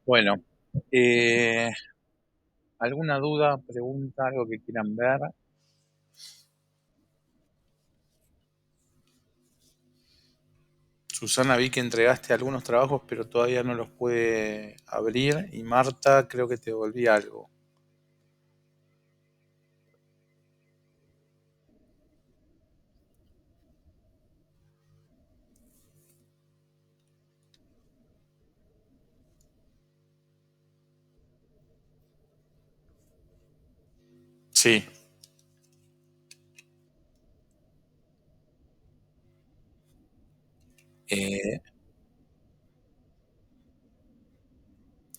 Bueno, eh, ¿alguna duda, pregunta, algo que quieran ver? Susana, vi que entregaste algunos trabajos, pero todavía no los pude abrir. Y Marta, creo que te devolví algo. Sí, eh,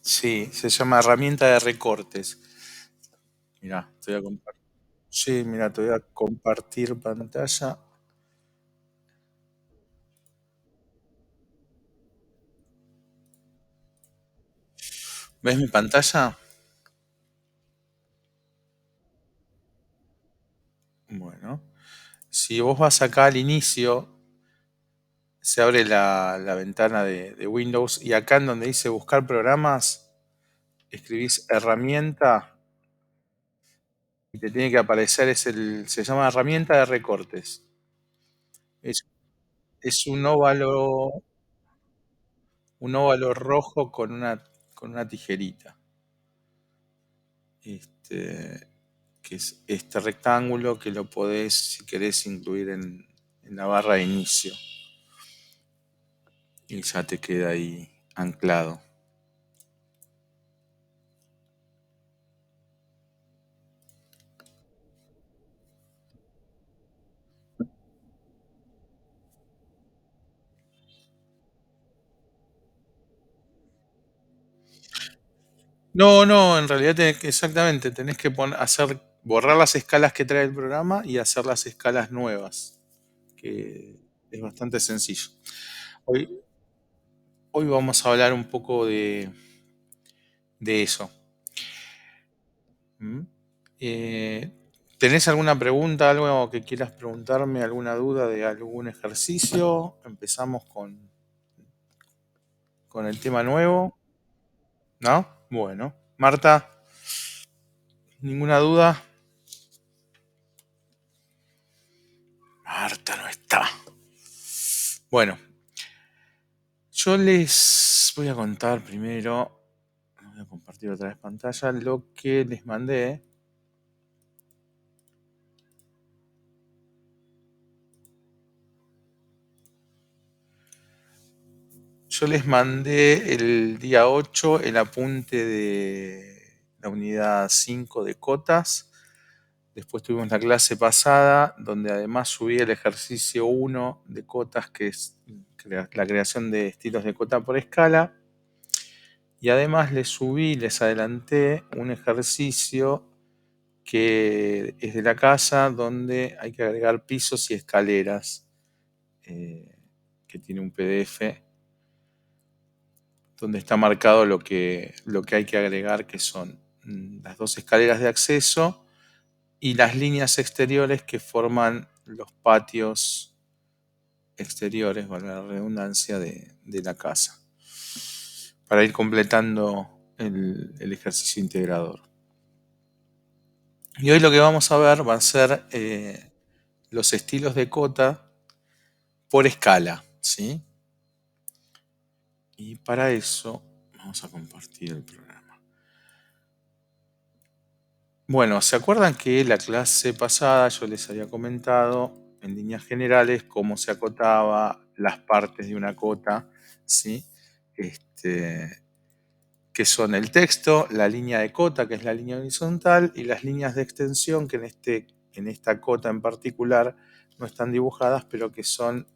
sí, se llama herramienta de recortes. Mira, te voy a compartir. Sí, mira, te voy a compartir pantalla. ¿Ves mi pantalla? Bueno, si vos vas acá al inicio, se abre la ventana de Windows y acá en donde dice buscar programas, escribís herramienta y te tiene que aparecer, se llama herramienta de recortes. Es, es un óvalo rojo con una tijerita. Este, que es este rectángulo que lo podés, si querés, incluir en la barra de inicio. Y ya te queda ahí anclado. No, no, en realidad exactamente, tenés que borrar las escalas que trae el programa y hacer las escalas nuevas, que es bastante sencillo. Hoy, hoy vamos a hablar un poco de eso. ¿Mm? Eh, ¿Tenés alguna pregunta, algo que quieras preguntarme, alguna duda de algún ejercicio? Empezamos con el tema nuevo, ¿no? Bueno, Marta, ¿ninguna duda? Marta no está. Bueno, yo les voy a contar primero, voy a compartir otra vez pantalla, lo que les mandé. Yo les mandé el día 8 el apunte de la unidad 5 de cotas. Después tuvimos la clase pasada, donde además subí el ejercicio 1 de cotas, que es la creación de estilos de cota por escala. Y además les adelanté un ejercicio que es de la casa, donde hay que agregar pisos y escaleras, eh, que tiene un PDF donde está marcado lo que hay que agregar, que son las dos escaleras de acceso y las líneas exteriores que forman los patios exteriores, valga la redundancia, de la casa, para ir completando el ejercicio integrador. Y hoy lo que vamos a ver va a ser los estilos de cota por escala, ¿sí? Y para eso vamos a compartir el programa. Bueno, ¿se acuerdan que la clase pasada yo les había comentado en líneas generales cómo se acotaba las partes de una cota, ¿sí? Este, que son el texto, la línea de cota, que es la línea horizontal, y las líneas de extensión, que en esta cota en particular no están dibujadas, pero que son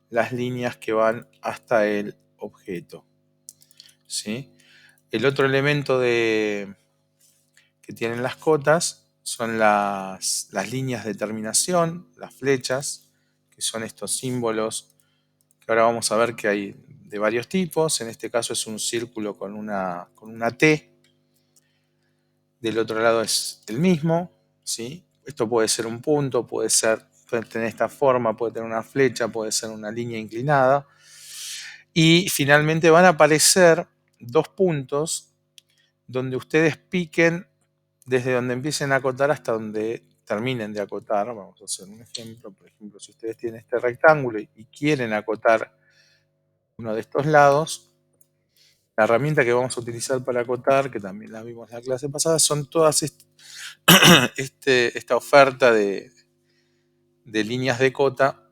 las líneas que van hasta el objeto, ¿sí? El otro elemento que tienen las cotas son las líneas de terminación, las flechas, que son estos símbolos que ahora vamos a ver que hay de varios tipos. En este caso es un círculo con una T. Del otro lado es el mismo, ¿sí? Esto puede ser un punto, puede tener esta forma, puede tener una flecha, puede ser una línea inclinada. Y finalmente van a aparecer dos puntos donde ustedes piquen desde donde empiecen a acotar hasta donde terminen de acotar. Vamos a hacer un ejemplo. Por ejemplo, si ustedes tienen este rectángulo y quieren acotar uno de estos lados, la herramienta que vamos a utilizar para acotar, que también la vimos en la clase pasada, son todas esta oferta de líneas de cota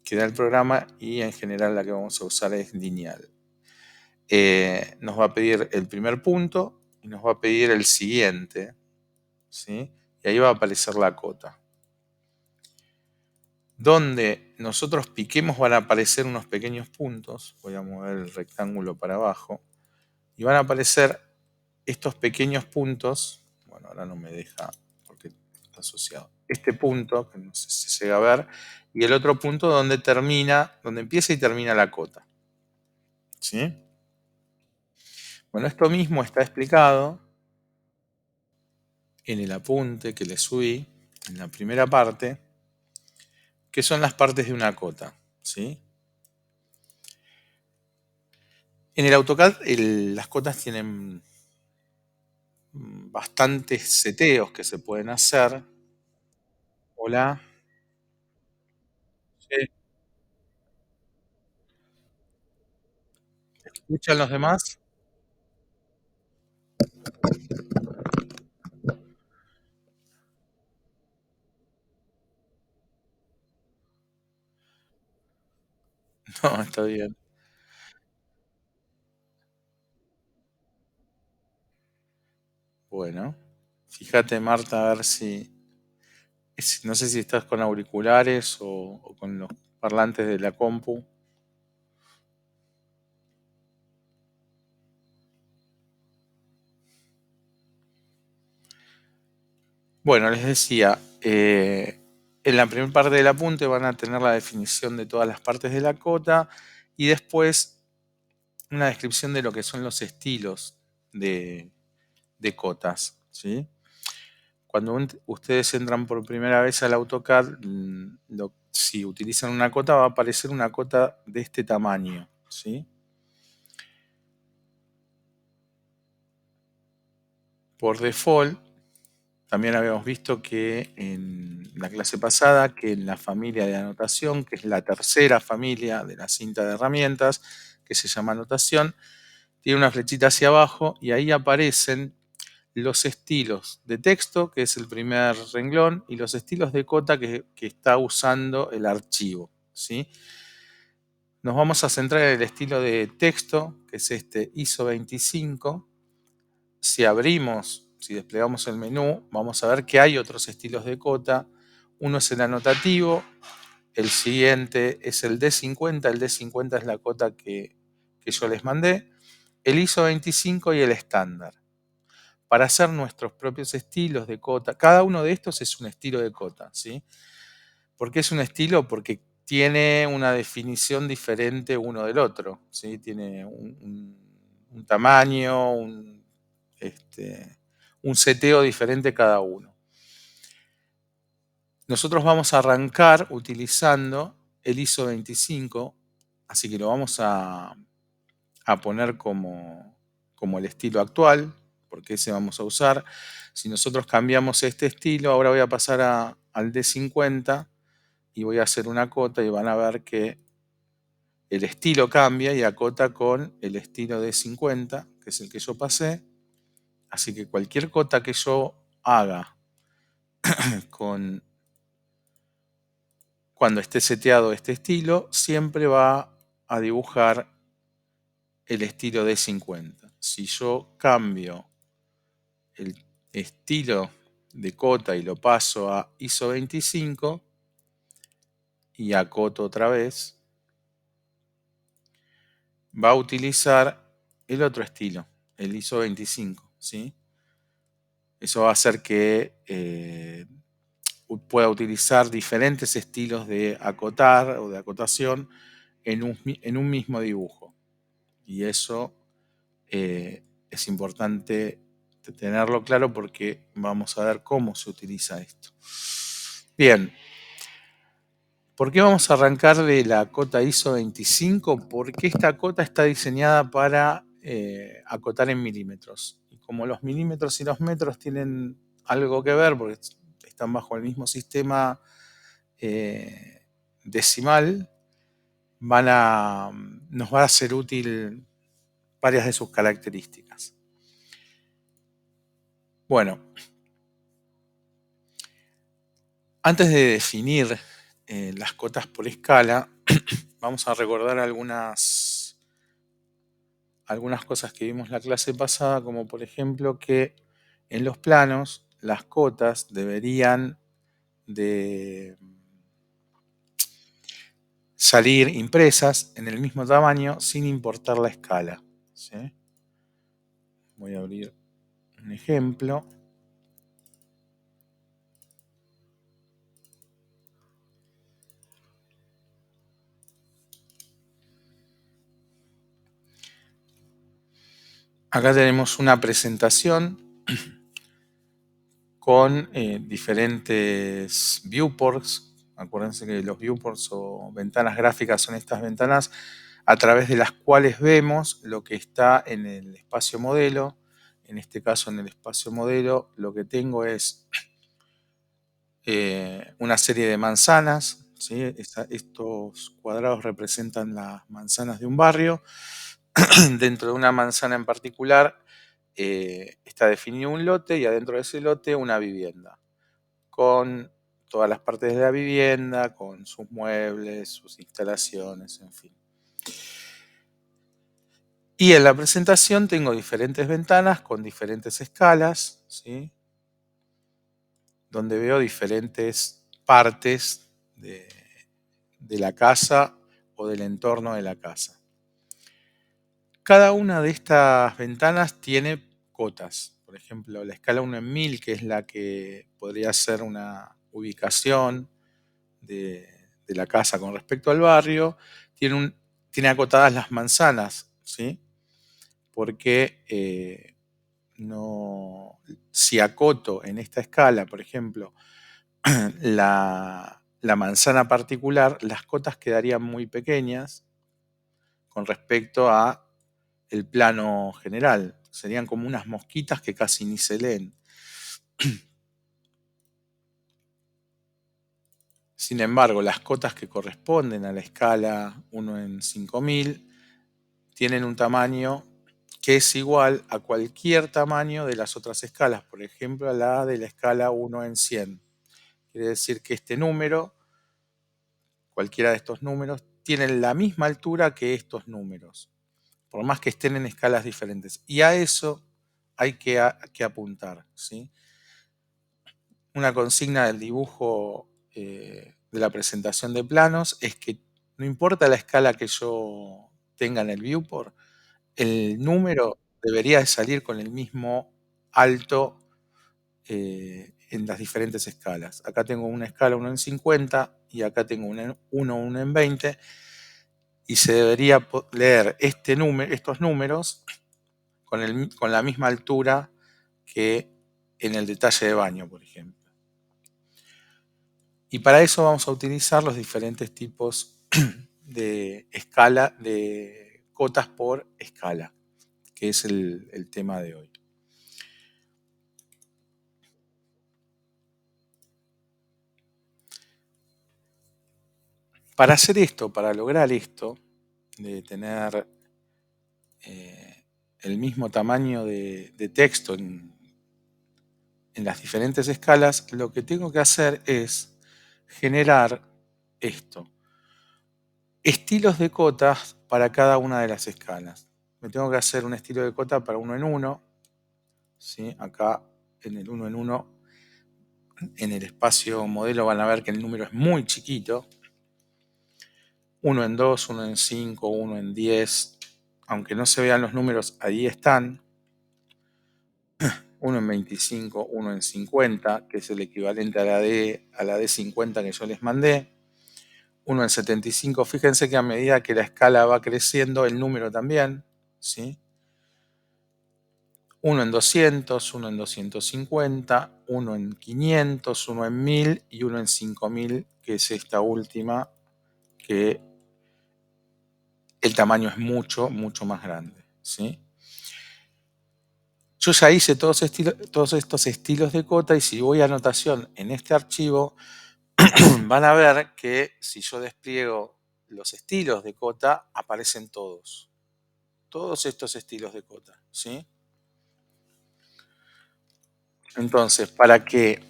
que da el programa, y en general la que vamos a usar es lineal. Nos va a pedir el primer punto y nos va a pedir el siguiente, ¿sí? Y ahí va a aparecer la cota. Donde nosotros piquemos van a aparecer unos pequeños puntos. Voy a mover el rectángulo para abajo y van a aparecer estos pequeños puntos. Bueno, ahora no me deja porque está asociado. Este punto, que no sé si se llega a ver, y el otro punto donde termina, donde empieza y termina la cota, ¿sí? Bueno, esto mismo está explicado en el apunte que le subí en la primera parte, que son las partes de una cota, ¿sí? En el AutoCAD las cotas tienen bastantes seteos que se pueden hacer. Hola, ¿se escuchan los demás? No, está bien. Bueno, fíjate, Marta, a ver no sé si estás con auriculares o con los parlantes de la compu. Bueno, les decía, en la primera parte del apunte van a tener la definición de todas las partes de la cota y después una descripción de lo que son los estilos de cotas, ¿sí? Cuando ustedes entran por primera vez al AutoCAD, si utilizan una cota va a aparecer una cota de este tamaño, ¿sí? Por default, también habíamos visto que en la clase pasada, que en la familia de anotación, que es la tercera familia de la cinta de herramientas, que se llama anotación, tiene una flechita hacia abajo y ahí aparecen los estilos de texto, que es el primer renglón, y los estilos de cota que está usando el archivo, ¿sí? Nos vamos a centrar en el estilo de texto, que es este ISO 25. Si desplegamos el menú, vamos a ver que hay otros estilos de cota. Uno es el anotativo, el siguiente es el D50. El D50 es la cota que yo les mandé, el ISO 25 y el estándar. Para hacer nuestros propios estilos de cota, cada uno de estos es un estilo de cota, ¿sí? ¿Por qué es un estilo? Porque tiene una definición diferente uno del otro, ¿sí? Tiene un tamaño, un seteo diferente cada uno. Nosotros vamos a arrancar utilizando el ISO 25, así que lo vamos a poner como el estilo actual, porque ese vamos a usar. Si nosotros cambiamos este estilo, ahora voy a pasar al D50 y voy a hacer una cota y van a ver que el estilo cambia y acota con el estilo D50, que es el que yo pasé. Así que cualquier cota que yo haga cuando esté seteado este estilo, siempre va a dibujar el estilo D50. Si yo cambio el estilo de cota y lo paso a ISO 25 y acoto otra vez, va a utilizar el otro estilo, el ISO 25, ¿sí? Eso va a hacer que pueda utilizar diferentes estilos de acotar o de acotación en un mismo dibujo. Y eso es importante tenerlo claro porque vamos a ver cómo se utiliza esto. Bien, ¿por qué vamos a arrancar de la cota ISO 25? Porque esta cota está diseñada para acotar en milímetros. Y como los milímetros y los metros tienen algo que ver, porque están bajo el mismo sistema decimal, nos va a ser útil varias de sus características. Bueno, antes de definir las cotas por escala, vamos a recordar algunas cosas que vimos la clase pasada, como por ejemplo que en los planos las cotas deberían de salir impresas en el mismo tamaño sin importar la escala, ¿sí? Voy a abrir un ejemplo. Acá tenemos una presentación con diferentes viewports. Acuérdense que los viewports o ventanas gráficas son estas ventanas a través de las cuales vemos lo que está en el espacio modelo. En este caso, en el espacio modelo, lo que tengo es una serie de manzanas, ¿sí? Estos cuadrados representan las manzanas de un barrio. Dentro de una manzana en particular está definido un lote y adentro de ese lote una vivienda, con todas las partes de la vivienda, con sus muebles, sus instalaciones, en fin. Y en la presentación tengo diferentes ventanas con diferentes escalas, ¿sí? Donde veo diferentes partes de la casa o del entorno de la casa. Cada una de estas ventanas tiene cotas. Por ejemplo, la escala 1 en 1000, que es la que podría ser una ubicación de la casa con respecto al barrio, tiene acotadas las manzanas, ¿sí? Porque si acoto en esta escala, por ejemplo, la manzana particular, las cotas quedarían muy pequeñas con respecto a el plano general. Serían como unas mosquitas que casi ni se leen. Sin embargo, las cotas que corresponden a la escala 1 en 5000 tienen un tamaño que es igual a cualquier tamaño de las otras escalas, por ejemplo, a la de la escala 1 en 100. Quiere decir que este número, cualquiera de estos números, tienen la misma altura que estos números, por más que estén en escalas diferentes. Y a eso hay que apuntar, ¿sí? Una consigna del dibujo de la presentación de planos es que no importa la escala que yo tenga en el viewport, el número debería de salir con el mismo alto en las diferentes escalas. Acá tengo una escala 1 en 50 y acá tengo una 1 en 20 y se debería leer estos números con la misma altura que en el detalle de baño, por ejemplo. Y para eso vamos a utilizar los diferentes tipos de escala, de cotas por escala, que es el tema de hoy. Para hacer esto, para lograr esto, de tener el mismo tamaño de texto en las diferentes escalas, lo que tengo que hacer es generar esto. Estilos de cotas para cada una de las escalas. Me tengo que hacer un estilo de cota para 1 en 1. ¿Sí? Acá en el 1 en 1, en el espacio modelo van a ver que el número es muy chiquito. 1 en 2, 1 en 5, 1 en 10. Aunque no se vean los números, ahí están. 1 en 25, 1 en 50, que es el equivalente a la D50 que yo les mandé. 1 en 75, fíjense que a medida que la escala va creciendo, el número también, ¿sí? 1 en 200, 1 en 250, 1 en 500, 1 en 1000 y 1 en 5000, que es esta última, que el tamaño es mucho, mucho más grande, ¿sí? Yo ya hice todos estos estilos de cota y si voy a anotación en este archivo, van a ver que si yo despliego los estilos de cota, aparecen todos estos estilos de cota, ¿sí? Entonces, para que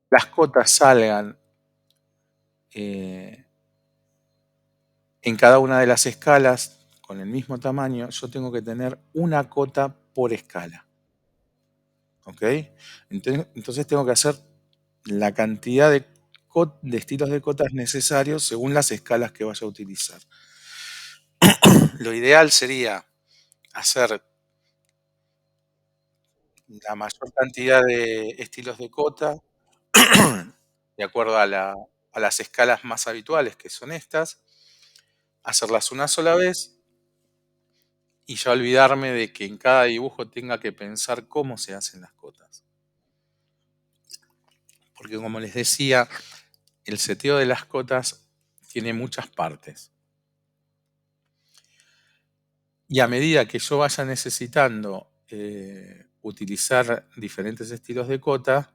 las cotas salgan eh, en cada una de las escalas con el mismo tamaño, yo tengo que tener una cota por escala, ¿ok? Entonces tengo que hacer la cantidad de estilos de cotas necesarios según las escalas que vaya a utilizar. Lo ideal sería hacer la mayor cantidad de estilos de cota de acuerdo a las escalas más habituales, que son estas, hacerlas una sola vez y ya olvidarme de que en cada dibujo tenga que pensar cómo se hacen las cotas. Porque como les decía, el seteo de las cotas tiene muchas partes. Y a medida que yo vaya necesitando utilizar diferentes estilos de cota,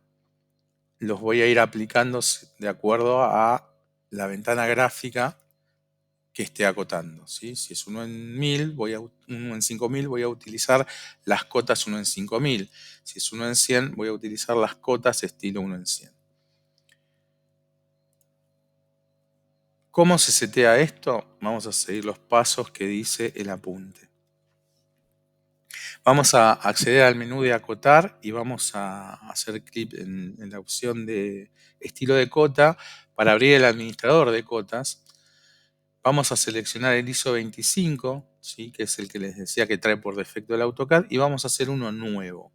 los voy a ir aplicando de acuerdo a la ventana gráfica que esté acotando, ¿sí? Si es 1 en 1000, uno en 5000, voy a utilizar las cotas 1 en 5000. Si es 1 en 100, voy a utilizar las cotas estilo 1 en 100. ¿Cómo se setea esto? Vamos a seguir los pasos que dice el apunte. Vamos a acceder al menú de acotar y vamos a hacer clic en la opción de estilo de cota para abrir el administrador de cotas. Vamos a seleccionar el ISO 25, ¿sí? Que es el que les decía que trae por defecto el AutoCAD, y vamos a hacer uno nuevo.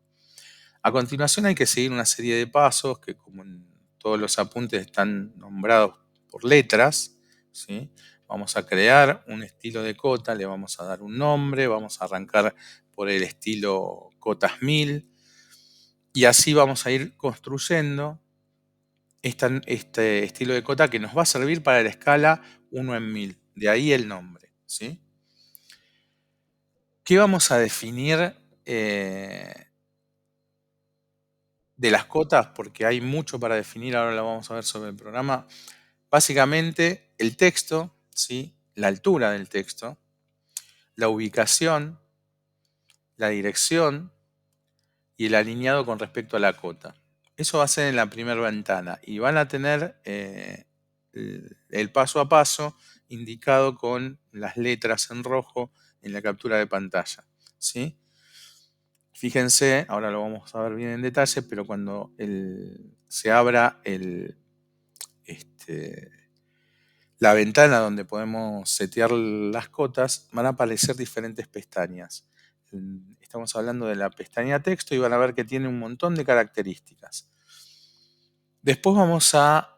A continuación hay que seguir una serie de pasos que, como en todos los apuntes, están nombrados por letras, ¿sí? Vamos a crear un estilo de cota, le vamos a dar un nombre, vamos a arrancar por el estilo cotas 1000 y así vamos a ir construyendo este estilo de cota que nos va a servir para la escala 1 en 1000. De ahí el nombre, ¿sí? ¿Qué vamos a definir de las cotas? Porque hay mucho para definir, ahora lo vamos a ver sobre el programa. Básicamente el texto, ¿sí? La altura del texto, la ubicación, la dirección y el alineado con respecto a la cota. Eso va a ser en la primera ventana y van a tener el paso a paso indicado con las letras en rojo en la captura de pantalla, ¿sí? Fíjense, ahora lo vamos a ver bien en detalle, pero cuando se abra la ventana donde podemos setear las cotas, van a aparecer diferentes pestañas. Estamos hablando de la pestaña texto y van a ver que tiene un montón de características. Después vamos a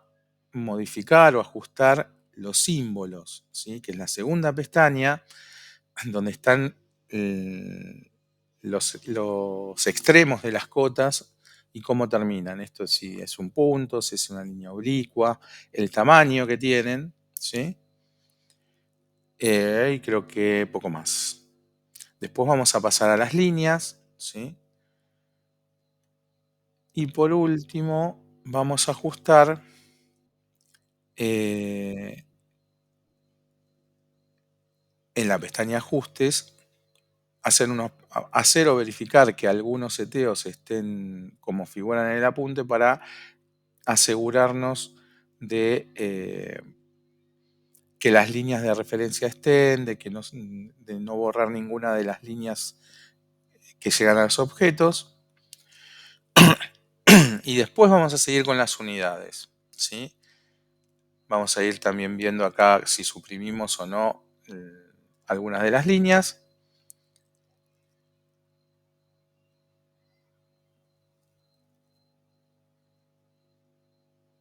modificar o ajustar los símbolos, ¿sí? Que es la segunda pestaña donde están los extremos de las cotas y cómo terminan. Esto si es un punto, si es una línea oblicua, el tamaño que tienen, ¿sí? Y creo que poco más. Después vamos a pasar a las líneas, ¿sí? Y por último vamos a ajustar en la pestaña ajustes, hacer o verificar que algunos seteos estén como figuran en el apunte para asegurarnos de que las líneas de referencia estén, de no borrar ninguna de las líneas que llegan a los objetos. Y después vamos a seguir con las unidades, ¿sí? Vamos a ir también viendo acá si suprimimos o no algunas de las líneas.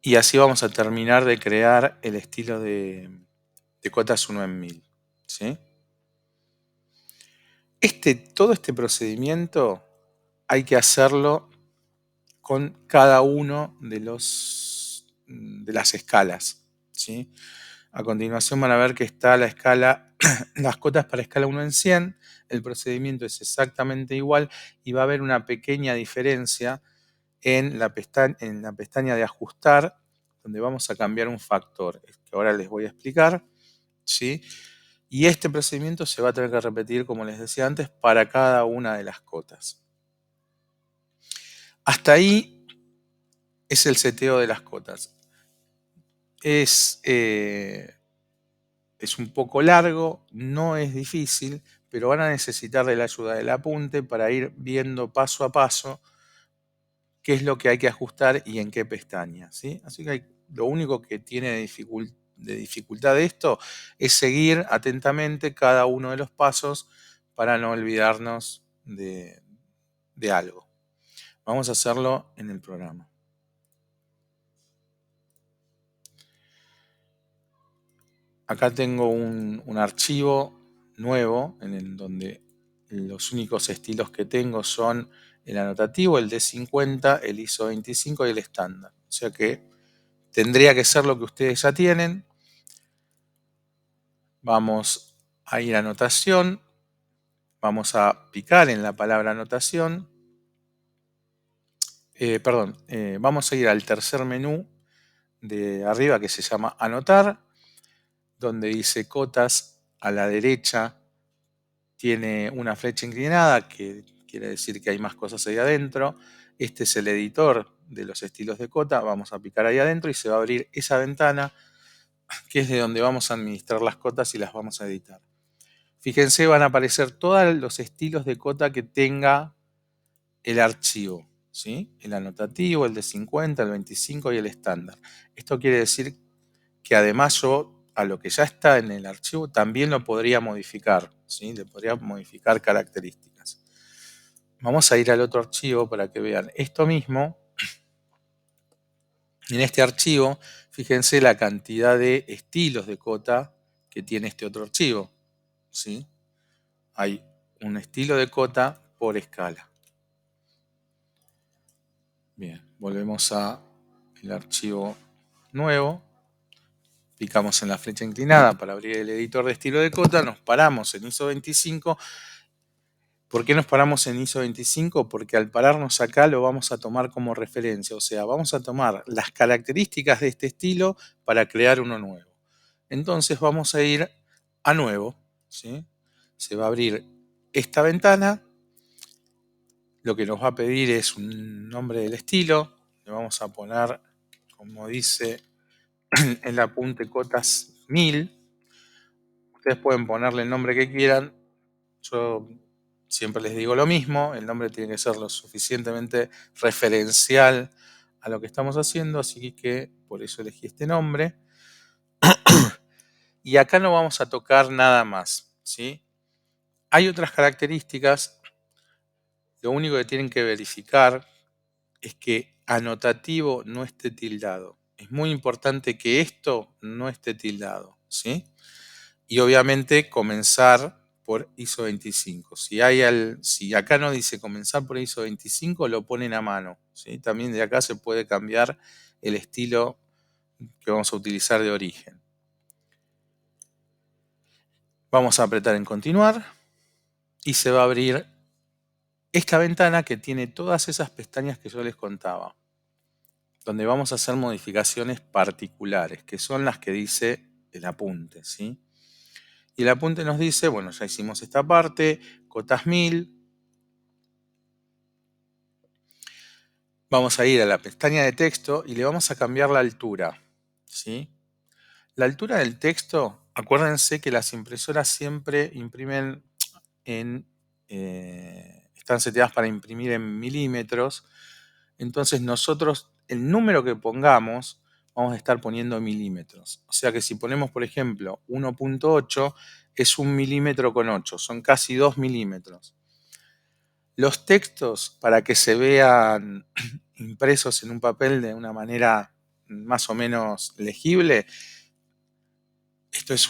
Y así vamos a terminar de crear el estilo de cotas 1 en 1000, ¿sí? Todo este procedimiento hay que hacerlo con cada uno de las escalas, ¿sí? A continuación van a ver que está la escala, las cotas para escala 1 en 100. El procedimiento es exactamente igual y va a haber una pequeña diferencia en la pestaña de ajustar, donde vamos a cambiar un factor, que ahora les voy a explicar, ¿sí? Y este procedimiento se va a tener que repetir, como les decía antes, para cada una de las cotas. Hasta ahí es el seteo de las cotas. Es un poco largo, no es difícil, pero van a necesitar de la ayuda del apunte para ir viendo paso a paso qué es lo que hay que ajustar y en qué pestaña, ¿sí? Así que lo único que tiene de dificultad de esto es seguir atentamente cada uno de los pasos para no olvidarnos de algo. Vamos a hacerlo en el programa. Acá tengo un archivo nuevo en donde los únicos estilos que tengo son el anotativo, el D50, el ISO 25 y el estándar. O sea que tendría que ser lo que ustedes ya tienen. Vamos a ir a anotación. Vamos a picar en la palabra anotación. Vamos a ir al tercer menú de arriba que se llama anotar, donde dice cotas a la derecha. Tiene una flecha inclinada, que quiere decir que hay más cosas ahí adentro. Este es el editor de los estilos de cota. Vamos a picar ahí adentro y se va a abrir esa ventana, que es de donde vamos a administrar las cotas y las vamos a editar. Fíjense, van a aparecer todos los estilos de cota que tenga el archivo, ¿sí? El anotativo, el de 50, el 25 y el estándar. Esto quiere decir que además yo a lo que ya está en el archivo también lo podría modificar, ¿sí? Le podría modificar características. Vamos a ir al otro archivo para que vean esto mismo. En este archivo, fíjense la cantidad de estilos de cota que tiene este otro archivo, ¿sí? Hay un estilo de cota por escala. Bien, volvemos al archivo nuevo. Picamos en la flecha inclinada para abrir el editor de estilo de cota, nos paramos en ISO 25. ¿Por qué nos paramos en ISO 25? Porque al pararnos acá lo vamos a tomar como referencia, o sea, vamos a tomar las características de este estilo para crear uno nuevo. Entonces vamos a ir a nuevo, ¿sí? Se va a abrir esta ventana, lo que nos va a pedir es un nombre del estilo, le vamos a poner, como dice el apunte, cotas 1000. Ustedes pueden ponerle el nombre que quieran. Yo siempre les digo lo mismo, el nombre tiene que ser lo suficientemente referencial a lo que estamos haciendo, así que por eso elegí este nombre. Y acá no vamos a tocar nada más, ¿sí? Hay otras características, lo único que tienen que verificar es que anotativo no esté tildado. Es muy importante que esto no esté tildado, ¿sí? Y obviamente comenzar por ISO 25. Si acá no dice comenzar por ISO 25, lo ponen a mano, ¿sí? También de acá se puede cambiar el estilo que vamos a utilizar de origen. Vamos a apretar en continuar y se va a abrir esta ventana que tiene todas esas pestañas que yo les contaba, donde vamos a hacer modificaciones particulares, que son las que dice el apunte, ¿sí? Y el apunte nos dice, bueno, ya hicimos esta parte, cotas 1000. Vamos a ir a la pestaña de texto y le vamos a cambiar la altura, ¿sí? La altura del texto, acuérdense que las impresoras siempre imprimen están seteadas para imprimir en milímetros. Entonces nosotros, el número que pongamos, vamos a estar poniendo milímetros. O sea que si ponemos, por ejemplo, 1.8, es 1 milímetro con 8, son casi 2 milímetros. Los textos, para que se vean impresos en un papel de una manera más o menos legible, esto es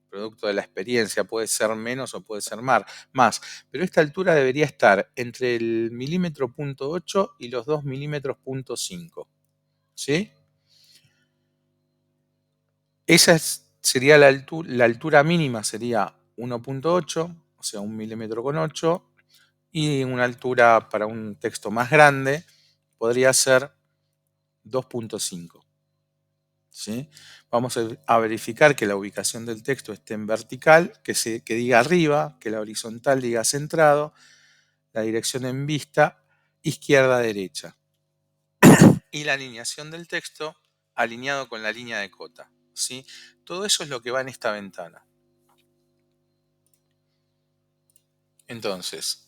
producto de la experiencia, puede ser menos o puede ser más, pero esta altura debería estar entre el milímetro punto 8 y los 2 milímetros punto 5, ¿sí? Sería la altura mínima sería 1.8, o sea, 1,8 mm, y una altura para un texto más grande podría ser 2.5. ¿Sí? Vamos a verificar que la ubicación del texto esté en vertical, que diga arriba, que la horizontal diga centrado, la dirección en vista izquierda-derecha y la alineación del texto alineado con la línea de cota. ¿Sí? Todo eso es lo que va en esta ventana. Entonces,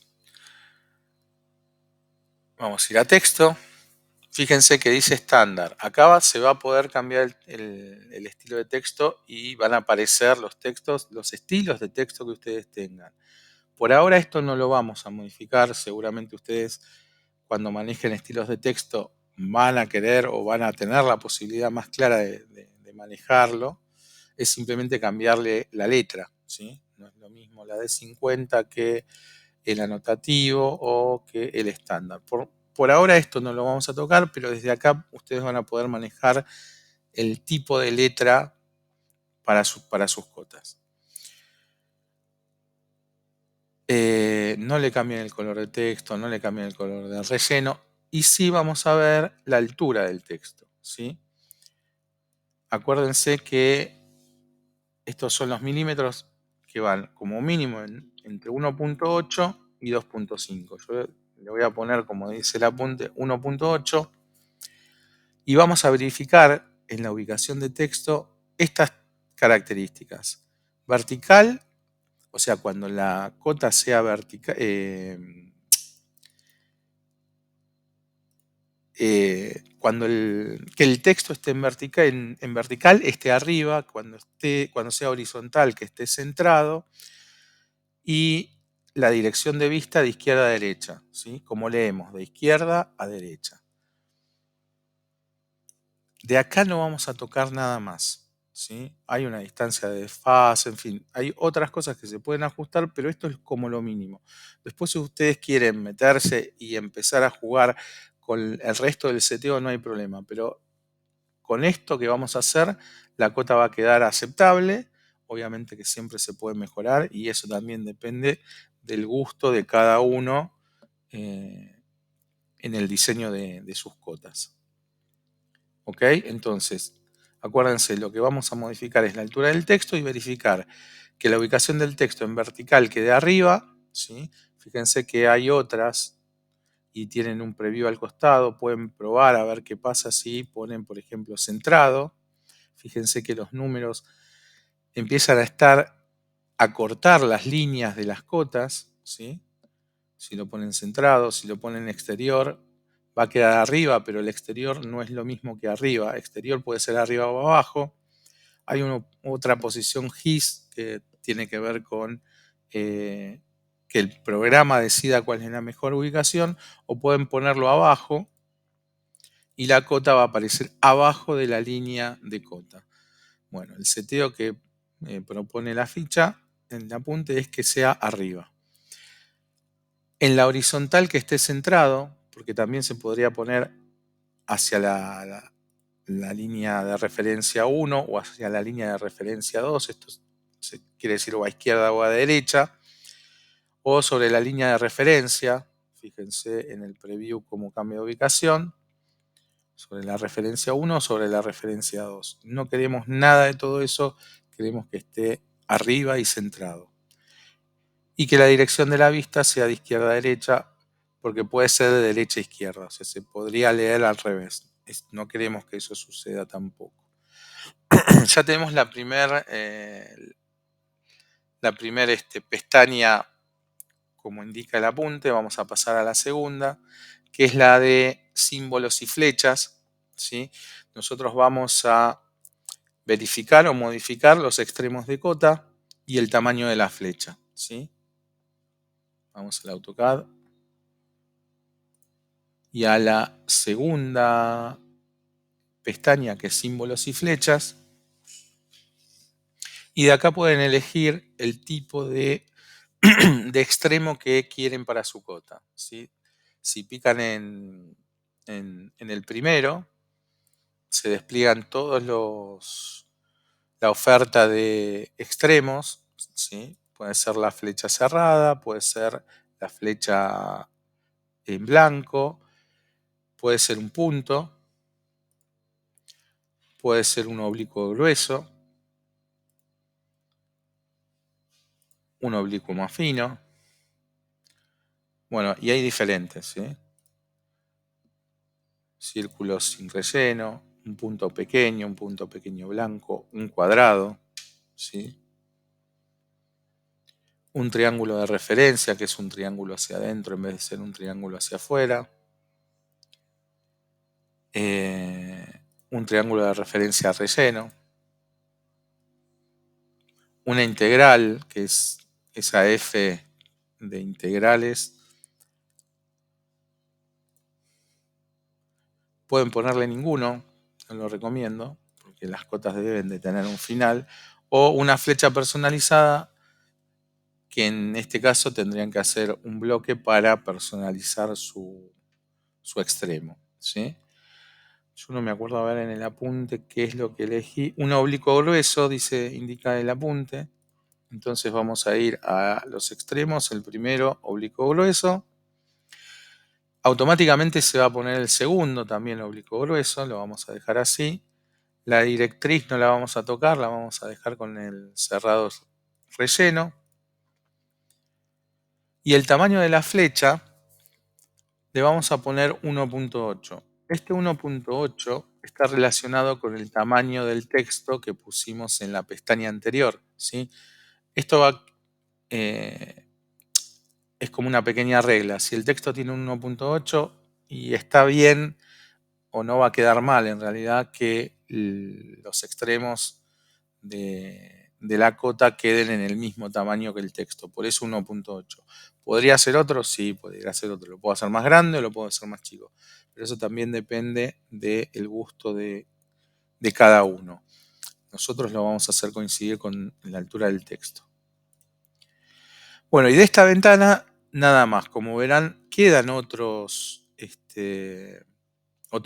vamos a ir a texto. Fíjense que dice estándar. Acá se va a poder cambiar el estilo de texto y van a aparecer los textos, los estilos de texto que ustedes tengan. Por ahora esto no lo vamos a modificar. Seguramente ustedes cuando manejen estilos de texto van a querer o van a tener la posibilidad más clara de manejarlo. Es simplemente cambiarle la letra, ¿sí? No es lo mismo la de 50 que el anotativo o que el estándar. Por ahora esto no lo vamos a tocar, pero desde acá ustedes van a poder manejar el tipo de letra para sus cotas. No le cambien el color de texto, no le cambien el color del relleno y sí vamos a ver la altura del texto, ¿sí? Acuérdense que estos son los milímetros que van como mínimo entre 1.8 y 2.5. Yo le voy a poner, como dice el apunte, 1.8 y vamos a verificar en la ubicación de texto estas características. Vertical, o sea, cuando la cota sea vertical, que el texto esté en vertical, esté arriba, cuando sea horizontal, que esté centrado, y la dirección de vista de izquierda a derecha, ¿sí? Como leemos, de izquierda a derecha. De acá no vamos a tocar nada más, ¿sí? Hay una distancia de desfase, en fin, hay otras cosas que se pueden ajustar, pero esto es como lo mínimo. Después, si ustedes quieren meterse y empezar a jugar con el resto del seteo, no hay problema, pero con esto que vamos a hacer, la cota va a quedar aceptable. Obviamente que siempre se puede mejorar y eso también depende del gusto de cada uno en el diseño de sus cotas. ¿Ok? Entonces, acuérdense, lo que vamos a modificar es la altura del texto y verificar que la ubicación del texto en vertical quede arriba. ¿Sí? Fíjense que hay otras y tienen un preview al costado. Pueden probar a ver qué pasa si ponen, por ejemplo, centrado. Fíjense que los números empiezan a cortar las líneas de las cotas, ¿sí? Si lo ponen centrado, si lo ponen exterior, va a quedar arriba, pero el exterior no es lo mismo que arriba. Exterior puede ser arriba o abajo. Hay otra posición GIS que tiene que ver con que el programa decida cuál es la mejor ubicación, o pueden ponerlo abajo y la cota va a aparecer abajo de la línea de cota. Bueno, el seteo que propone la ficha en el apunte es que sea arriba. En la horizontal que esté centrado, porque también se podría poner hacia la línea de referencia 1 o hacia la línea de referencia 2, esto quiere decir o a izquierda o a derecha, o sobre la línea de referencia, fíjense en el preview cómo cambia de ubicación, sobre la referencia 1 o sobre la referencia 2. No queremos nada de todo eso, queremos que esté arriba y centrado. Y que la dirección de la vista sea de izquierda a derecha, porque puede ser de derecha a izquierda, o sea, se podría leer al revés. No queremos que eso suceda tampoco. Ya tenemos la primera pestaña, como indica el apunte. Vamos a pasar a la segunda, que es la de símbolos y flechas, ¿sí? Nosotros vamos a verificar o modificar los extremos de cota y el tamaño de la flecha, ¿sí? Vamos al AutoCAD y a la segunda pestaña, que es símbolos y flechas, y de acá pueden elegir el tipo de, de extremo que quieren para su cota, ¿sí? Si pican en el primero, se despliegan todos la oferta de extremos, ¿sí? Puede ser la flecha cerrada, puede ser la flecha en blanco, puede ser un punto, puede ser un oblicuo grueso, un oblicuo más fino. Bueno, y hay diferentes, ¿sí? Círculos sin relleno, un punto pequeño blanco, un cuadrado, ¿sí? Un triángulo de referencia, que es un triángulo hacia adentro en vez de ser un triángulo hacia afuera. Un triángulo de referencia relleno. Una integral, que es esa f de integrales. Pueden ponerle ninguno, no lo recomiendo, porque las cotas deben de tener un final. O una flecha personalizada, que en este caso tendrían que hacer un bloque para personalizar su extremo, ¿sí? Yo no me acuerdo a ver en el apunte qué es lo que elegí. Un oblicuo grueso, dice, indica el apunte. Entonces vamos a ir a los extremos. El primero, oblicuo grueso. Automáticamente se va a poner el segundo, también oblicuo grueso. Lo vamos a dejar así. La directriz no la vamos a tocar, la vamos a dejar con el cerrado relleno. Y el tamaño de la flecha le vamos a poner 1.8. Este 1.8 está relacionado con el tamaño del texto que pusimos en la pestaña anterior, ¿sí? Esto es como una pequeña regla. Si el texto tiene un 1.8 y está bien o no va a quedar mal, en realidad, que los extremos de la cota queden en el mismo tamaño que el texto. Por eso 1.8. ¿Podría ser otro? Sí, podría ser otro. Lo puedo hacer más grande o lo puedo hacer más chico. Pero eso también depende del gusto de cada uno. Nosotros lo vamos a hacer coincidir con la altura del texto. Bueno, y de esta ventana, nada más. Como verán, quedan otros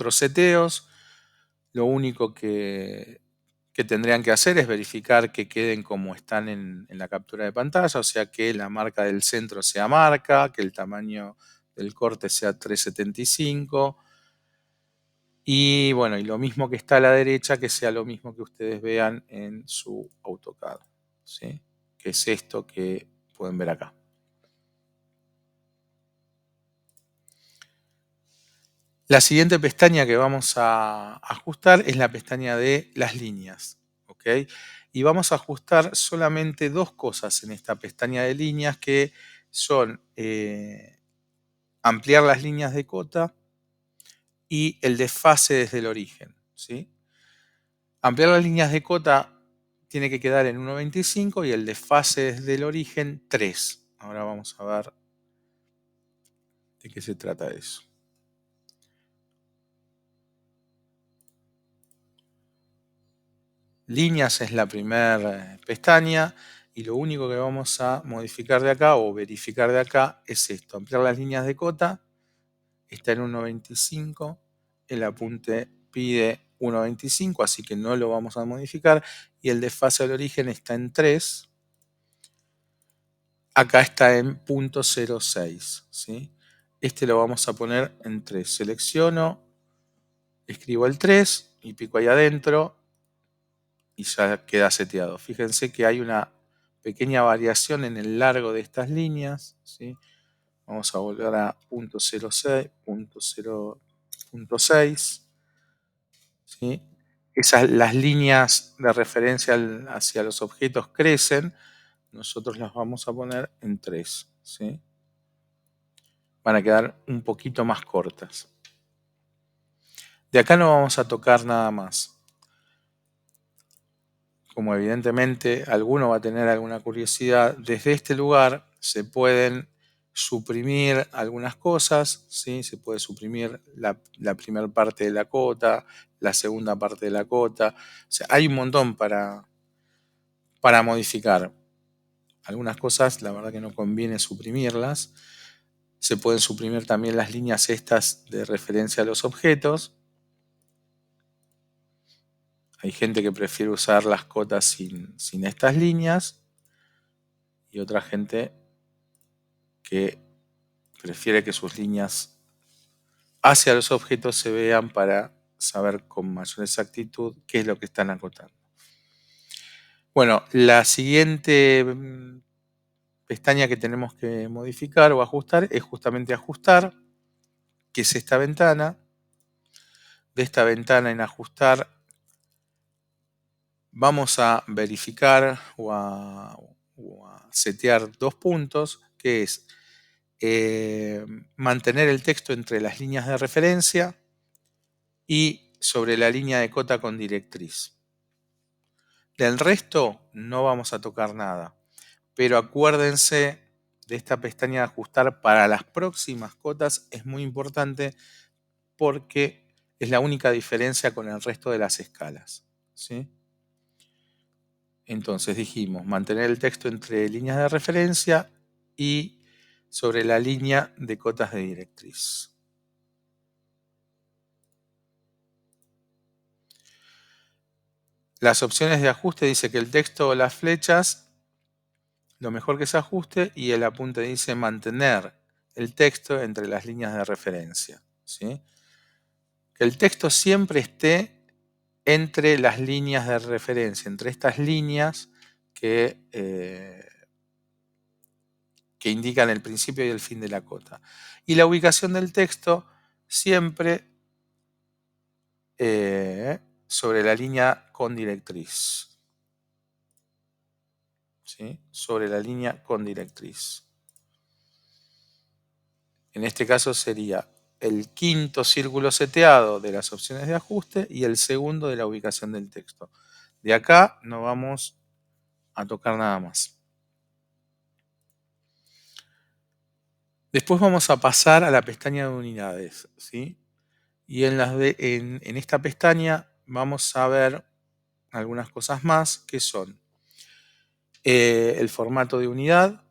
seteos. Lo único que tendrían que hacer es verificar que queden como están en la captura de pantalla, o sea que la marca del centro sea marca, que el tamaño del corte sea 375 y bueno, y lo mismo que está a la derecha, que sea lo mismo que ustedes vean en su AutoCAD, ¿sí? Que es esto que pueden ver acá. La siguiente pestaña que vamos a ajustar es la pestaña de las líneas, ¿ok? Y vamos a ajustar solamente dos cosas en esta pestaña de líneas, que son ampliar las líneas de cota y el desfase desde el origen, ¿sí? Ampliar las líneas de cota tiene que quedar en 1.25 y el desfase desde el origen 3. Ahora vamos a ver de qué se trata eso. Líneas es la primera pestaña y lo único que vamos a modificar de acá o verificar de acá es esto, ampliar las líneas de cota, está en 1.25, el apunte pide 1.25, así que no lo vamos a modificar, y el desfase del origen está en 3, acá está en 0.06, ¿sí? Este lo vamos a poner en 3, selecciono, escribo el 3 y pico ahí adentro, y ya queda seteado. Fíjense que hay una pequeña variación en el largo de estas líneas, ¿sí? Vamos a volver a 0.06, 0.6, ¿sí? Las líneas de referencia hacia los objetos crecen, nosotros las vamos a poner en 3, ¿sí? Van a quedar un poquito más cortas. De acá no vamos a tocar nada más. Como evidentemente alguno va a tener alguna curiosidad, desde este lugar se pueden suprimir algunas cosas, ¿sí? Se puede suprimir la primera parte de la cota, la segunda parte de la cota. O sea, hay un montón para modificar. Algunas cosas, la verdad que no conviene suprimirlas. Se pueden suprimir también las líneas estas de referencia a los objetos. Hay gente que prefiere usar las cotas sin estas líneas y otra gente que prefiere que sus líneas hacia los objetos se vean para saber con mayor exactitud qué es lo que están acotando. Bueno, la siguiente pestaña que tenemos que modificar o ajustar es justamente ajustar, que es esta ventana. De esta ventana en ajustar vamos a verificar o a setear dos puntos, que es mantener el texto entre las líneas de referencia y sobre la línea de cota con directriz. Del resto no vamos a tocar nada, pero acuérdense de esta pestaña de ajustar para las próximas cotas, es muy importante porque es la única diferencia con el resto de las escalas, ¿sí? Entonces dijimos mantener el texto entre líneas de referencia y sobre la línea de cotas de directriz. Las opciones de ajuste dice que el texto o las flechas, lo mejor que se ajuste, y el apunte dice mantener el texto entre las líneas de referencia, ¿sí? Que el texto siempre esté entre las líneas de referencia, entre estas líneas que indican el principio y el fin de la cota. Y la ubicación del texto siempre sobre la línea con directriz. ¿Sí? Sobre la línea con directriz. En este caso sería el quinto círculo seteado de las opciones de ajuste y el segundo de la ubicación del texto. De acá no vamos a tocar nada más. Después vamos a pasar a la pestaña de unidades, ¿sí? Y en esta pestaña vamos a ver algunas cosas más que son el formato de unidad,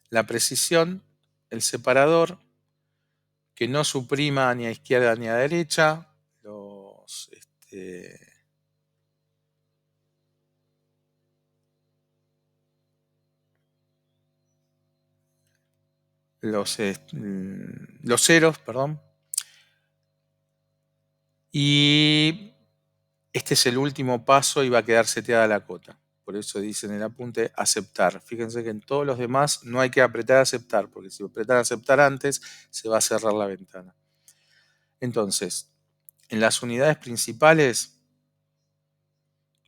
la precisión, el separador, que no suprima ni a izquierda ni a derecha, los ceros, perdón. Y este es el último paso y va a quedar seteada la cota. Por eso dice en el apunte aceptar. Fíjense que en todos los demás no hay que apretar aceptar, porque si apretan aceptar antes, se va a cerrar la ventana. Entonces, en las unidades principales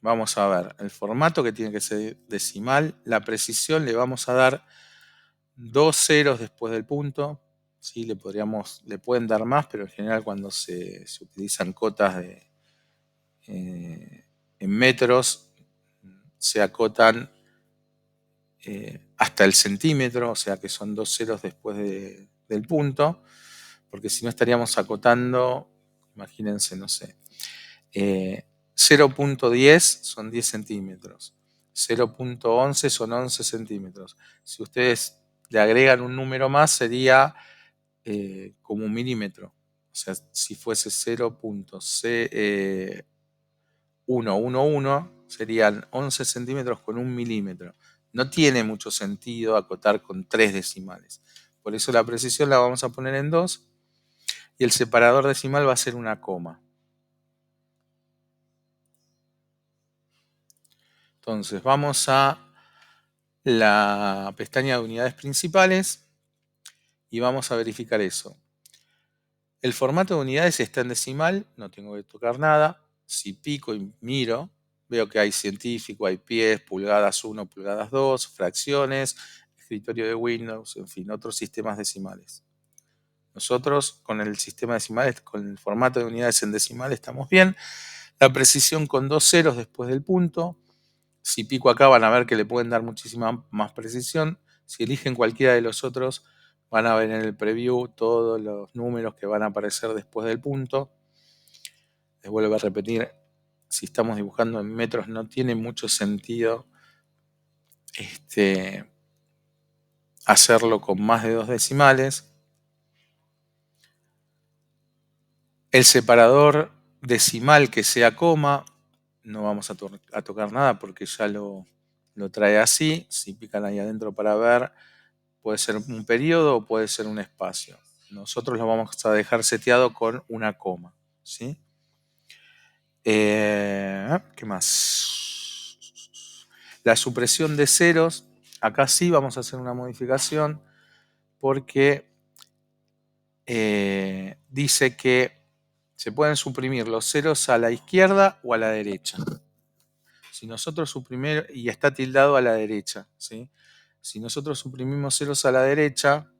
vamos a ver el formato, que tiene que ser decimal. La precisión, le vamos a dar 2 ceros después del punto. ¿Sí? Le pueden dar más, pero en general cuando se utilizan cotas en metros, se acotan hasta el centímetro, o sea que son 2 ceros después del punto, porque si no estaríamos acotando, imagínense, no sé, 0.10 son 10 centímetros, 0.11 son 11 centímetros. Si ustedes le agregan un número más, sería como un milímetro. O sea, si fuese 0.111 serían 11 centímetros con un milímetro. No tiene mucho sentido acotar con 3 decimales. Por eso la precisión la vamos a poner en 2 y el separador decimal va a ser una coma. Entonces vamos a la pestaña de unidades principales y vamos a verificar eso. El formato de unidades está en decimal, no tengo que tocar nada. Si pico y miro, veo que hay científico, hay pies, pulgadas 1, pulgadas 2, fracciones, escritorio de Windows, en fin, otros sistemas decimales. Nosotros con el sistema decimal, con el formato de unidades en decimal estamos bien. La precisión con 2 ceros después del punto. Si pico acá van a ver que le pueden dar muchísima más precisión. Si eligen cualquiera de los otros, van a ver en el preview todos los números que van a aparecer después del punto. Les vuelvo a repetir, si estamos dibujando en metros no tiene mucho sentido hacerlo con más de 2 decimales. El separador decimal que sea coma, no vamos a tocar nada porque ya lo trae así. Si pican ahí adentro para ver, puede ser un periodo o puede ser un espacio. Nosotros lo vamos a dejar seteado con una coma, ¿sí? ¿Qué más? La supresión de ceros. Acá sí vamos a hacer una modificación porque dice que se pueden suprimir los ceros a la izquierda o a la derecha. Si nosotros suprimimos, y está tildado a la derecha, ¿sí? Si nosotros suprimimos ceros a la derecha,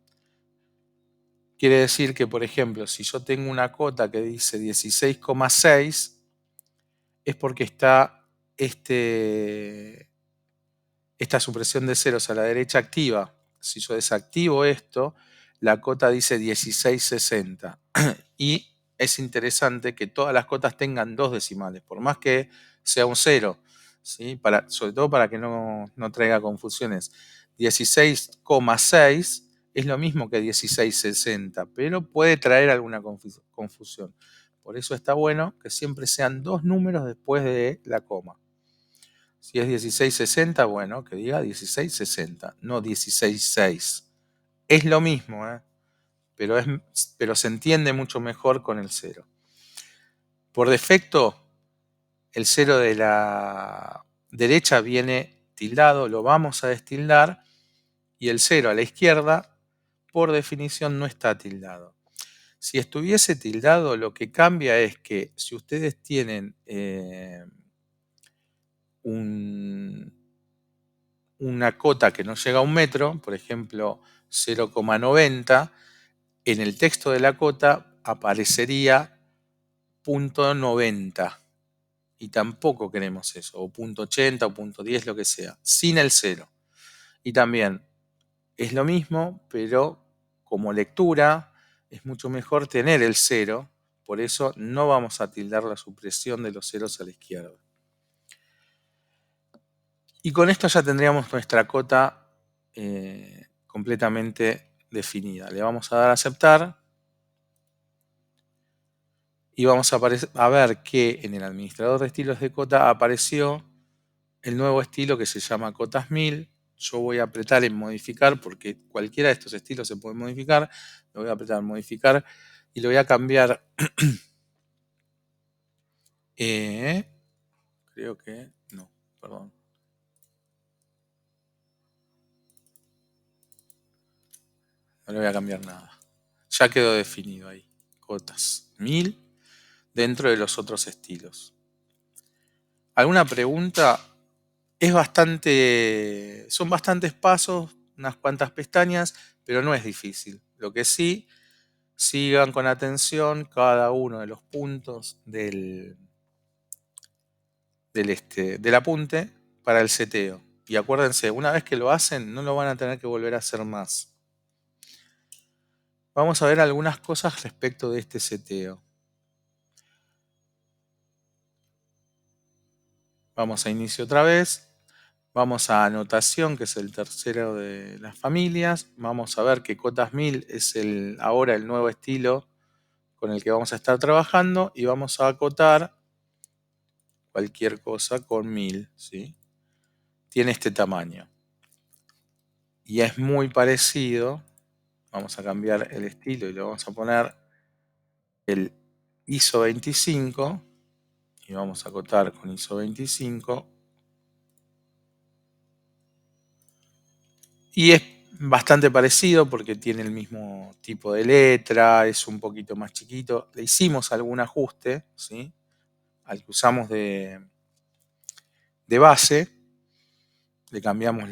quiere decir que, por ejemplo, si yo tengo una cota que dice 16,6, es porque está esta supresión de ceros a la derecha activa. Si yo desactivo esto, la cota dice 16,60. Y es interesante que todas las cotas tengan dos decimales, por más que sea un cero, ¿sí? Sobre todo para que no traiga confusiones. 16,6 es lo mismo que 16,60, pero puede traer alguna confusión. Por eso está bueno que siempre sean dos números después de la coma. Si es 16,60, bueno, que diga 16,60, no 16,6. Es lo mismo, pero se entiende mucho mejor con el cero. Por defecto, el cero de la derecha viene tildado, lo vamos a destildar, y el cero a la izquierda, por definición, no está tildado. Si estuviese tildado, lo que cambia es que si ustedes tienen una cota que no llega a un metro, por ejemplo 0,90, en el texto de la cota aparecería .90 y tampoco queremos eso, o .80 o .10, lo que sea, sin el cero. Y también es lo mismo, pero como lectura es mucho mejor tener el cero, por eso no vamos a tildar la supresión de los ceros a la izquierda. Y con esto ya tendríamos nuestra cota completamente definida. Le vamos a dar a aceptar y vamos a ver que en el administrador de estilos de cota apareció el nuevo estilo que se llama cotas 1000. Yo voy a apretar en modificar porque cualquiera de estos estilos se puede modificar. Lo voy a apretar en modificar y lo voy a cambiar. Creo que no, perdón. No le voy a cambiar nada. Ya quedó definido ahí. Cotas 1000 dentro de los otros estilos. ¿Alguna pregunta? Son bastantes pasos, unas cuantas pestañas, pero no es difícil. Lo que sí, sigan con atención cada uno de los puntos del apunte para el seteo. Y acuérdense, una vez que lo hacen, no lo van a tener que volver a hacer más. Vamos a ver algunas cosas respecto de este seteo. Vamos a inicio otra vez. Vamos a anotación, que es el tercero de las familias. Vamos a ver que cotas 1000 es ahora el nuevo estilo con el que vamos a estar trabajando y vamos a acotar cualquier cosa con 1000, ¿sí? Tiene este tamaño. Y es muy parecido. Vamos a cambiar el estilo y le vamos a poner el ISO 25 y vamos a acotar con ISO 25. Y es bastante parecido porque tiene el mismo tipo de letra, es un poquito más chiquito. Le hicimos algún ajuste, ¿sí? Al que usamos de base. Le cambiamos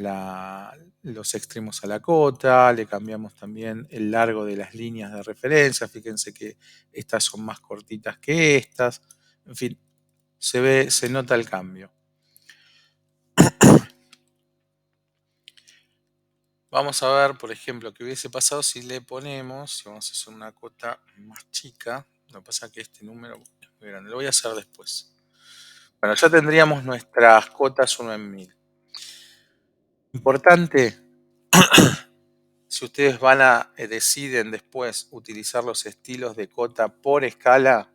los extremos a la cota, le cambiamos también el largo de las líneas de referencia. Fíjense que estas son más cortitas que estas. En fin, se nota el cambio. Vamos a ver, por ejemplo, qué hubiese pasado si le ponemos, si vamos a hacer una cota más chica. Lo que pasa es que este número es muy grande. Lo voy a hacer después. Bueno, ya tendríamos nuestras cotas 1 en 1000. Importante, si ustedes deciden después utilizar los estilos de cota por escala,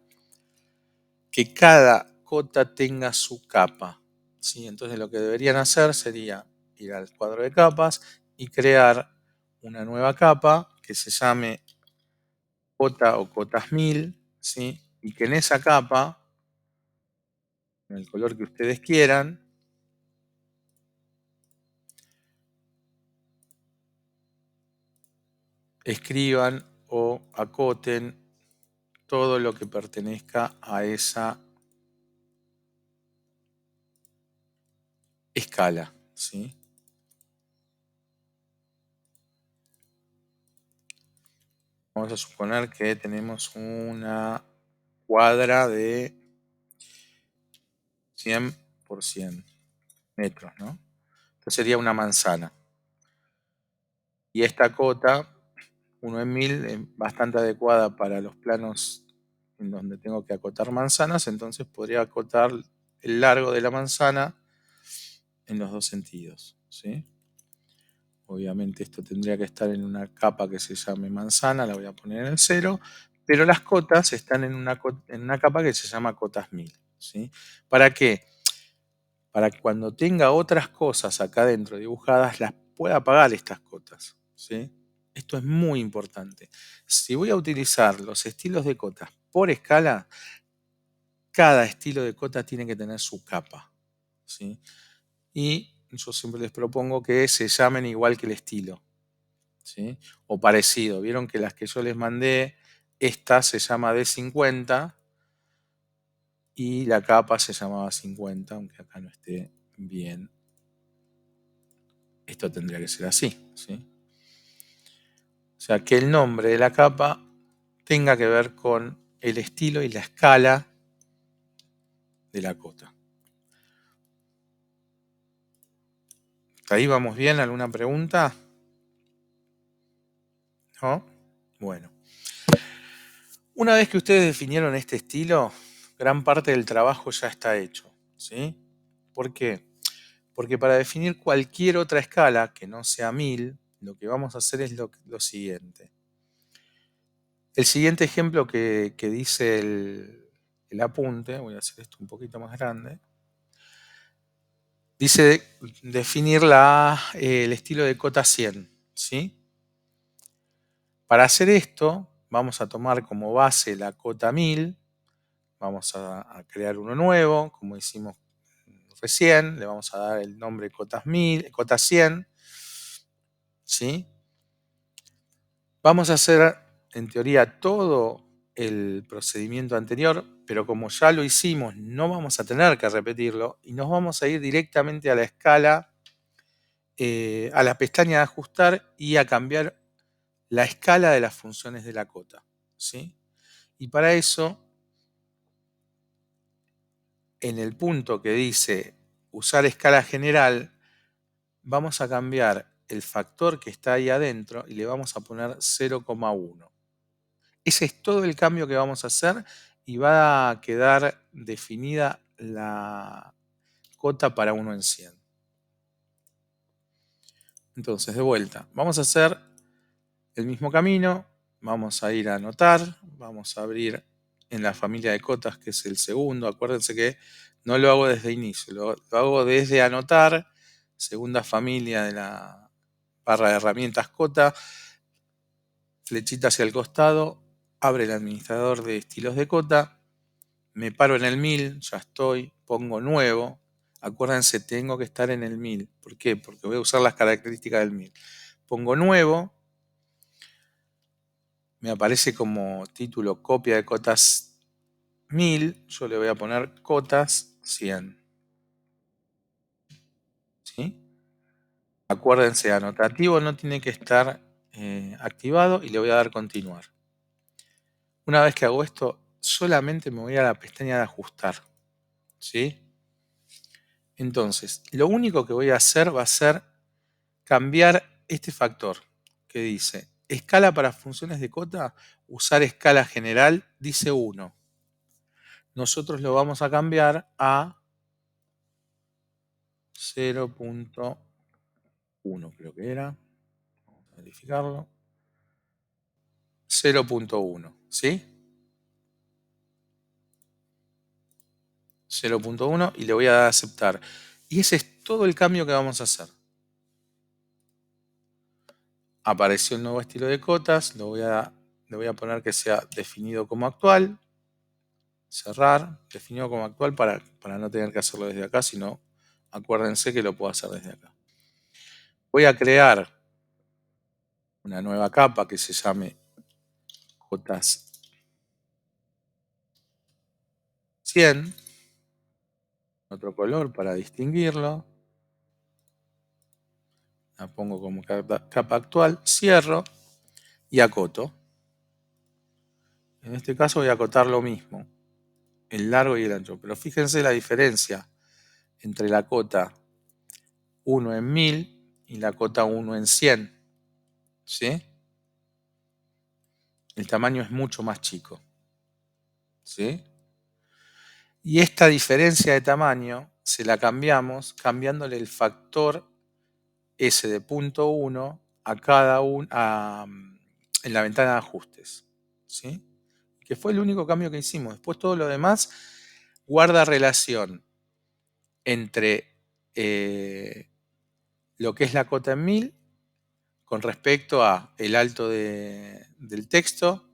que cada cota tenga su capa, ¿sí? Entonces lo que deberían hacer sería ir al cuadro de capas y crear una nueva capa que se llame cota o cotas 1000, ¿sí? Y que en esa capa, en el color que ustedes quieran, escriban o acoten todo lo que pertenezca a esa escala, ¿sí? Vamos a suponer que tenemos una cuadra de 100 por 100 metros, ¿no? Entonces sería una manzana. Y esta cota, 1 en 1000, es bastante adecuada para los planos en donde tengo que acotar manzanas, entonces podría acotar el largo de la manzana en los dos sentidos, ¿sí? Obviamente esto tendría que estar en una capa que se llame manzana, la voy a poner en el 0, pero las cotas están en una capa que se llama cotas 1000, ¿sí? ¿Para qué? Para que cuando tenga otras cosas acá adentro dibujadas, las pueda apagar estas cotas, ¿sí? Esto es muy importante. Si voy a utilizar los estilos de cotas por escala, cada estilo de cota tiene que tener su capa, ¿sí? Y yo siempre les propongo que se llamen igual que el estilo, ¿sí? O parecido. Vieron que las que yo les mandé, esta se llama D50 y la capa se llamaba 50, aunque acá no esté bien. Esto tendría que ser así, ¿sí? O sea, que el nombre de la capa tenga que ver con el estilo y la escala de la cota. ¿Hasta ahí vamos bien? ¿Alguna pregunta? ¿No? Bueno. Una vez que ustedes definieron este estilo, gran parte del trabajo ya está hecho, ¿sí? ¿Por qué? Porque para definir cualquier otra escala que no sea 1000, lo que vamos a hacer es lo siguiente. El siguiente ejemplo que dice el apunte, voy a hacer esto un poquito más grande, dice definir el estilo de cota 100, ¿sí? Para hacer esto, vamos a tomar como base la cota 1000, vamos a crear uno nuevo, como hicimos recién, le vamos a dar el nombre cotas 1000, cota 100, ¿sí? Vamos a hacer, en teoría, todo el procedimiento anterior, pero como ya lo hicimos, no vamos a tener que repetirlo y nos vamos a ir directamente a la escala, a la pestaña de ajustar y a cambiar la escala de las funciones de la cota, ¿sí? Y para eso, en el punto que dice usar escala general, vamos a cambiar el factor que está ahí adentro y le vamos a poner 0,1. Ese es todo el cambio que vamos a hacer y va a quedar definida la cota para 1 en 100. Entonces, de vuelta, vamos a hacer el mismo camino, vamos a ir a anotar, vamos a abrir en la familia de cotas, que es el segundo. Acuérdense que no lo hago desde inicio, lo hago desde anotar, segunda familia de la barra de herramientas cota, flechita hacia el costado, abre el administrador de estilos de cota, me paro en el 1000, ya estoy, pongo nuevo. Acuérdense, tengo que estar en el 1000. ¿Por qué? Porque voy a usar las características del 1000. Pongo nuevo, me aparece como título copia de cotas 1000, yo le voy a poner cotas 100. ¿Sí? Acuérdense, anotativo no tiene que estar activado y le voy a dar continuar. Una vez que hago esto, solamente me voy a la pestaña de ajustar, ¿sí? Entonces, lo único que voy a hacer va a ser cambiar este factor que dice escala para funciones de cota, usar escala general, dice 1. Nosotros lo vamos a cambiar a 0,1, creo que era. Vamos a verificarlo. 0,1, ¿sí? 0.1 y le voy a dar a aceptar. Y ese es todo el cambio que vamos a hacer. Apareció el nuevo estilo de cotas, le voy a poner que sea definido como actual, cerrar, definido como actual para no tener que hacerlo desde acá, sino acuérdense que lo puedo hacer desde acá. Voy a crear una nueva capa que se llame cotas 100, otro color para distinguirlo, la pongo como capa actual, cierro y acoto. En este caso voy a acotar lo mismo, el largo y el ancho, pero fíjense la diferencia entre la cota 1 en 1000 y la cota 1 en 100, ¿sí? El tamaño es mucho más chico, ¿sí? Y esta diferencia de tamaño se la cambiamos cambiándole el factor S de punto 1 a cada uno en la ventana de ajustes, ¿sí? Que fue el único cambio que hicimos. Después todo lo demás guarda relación entre lo que es la cota en 1000 con respecto a el alto del texto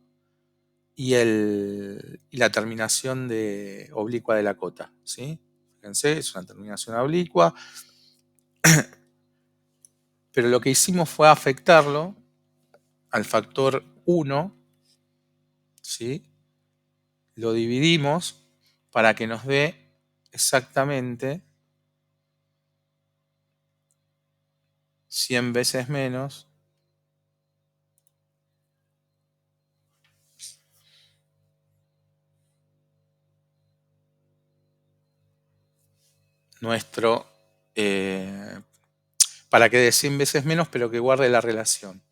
y la terminación oblicua de la cota, ¿sí? Fíjense, es una terminación oblicua, pero lo que hicimos fue afectarlo al factor 1, ¿sí? Lo dividimos para que nos dé exactamente 100 veces menos nuestro, para que dé 100 veces menos, pero que guarde la relación.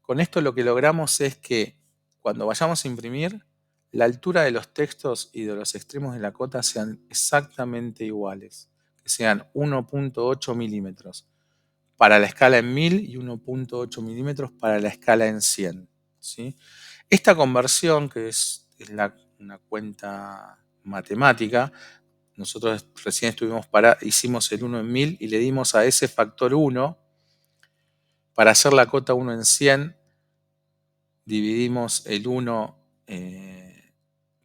Con esto lo que logramos es que cuando vayamos a imprimir, la altura de los textos y de los extremos de la cota sean exactamente iguales, que sean 1.8 milímetros para la escala en 1000 y 1.8 milímetros para la escala en 100, ¿sí? Esta conversión, que es una cuenta matemática, nosotros recién hicimos el 1 en 1000 y le dimos a ese factor 1 para hacer la cota 1 en 100, dividimos el 1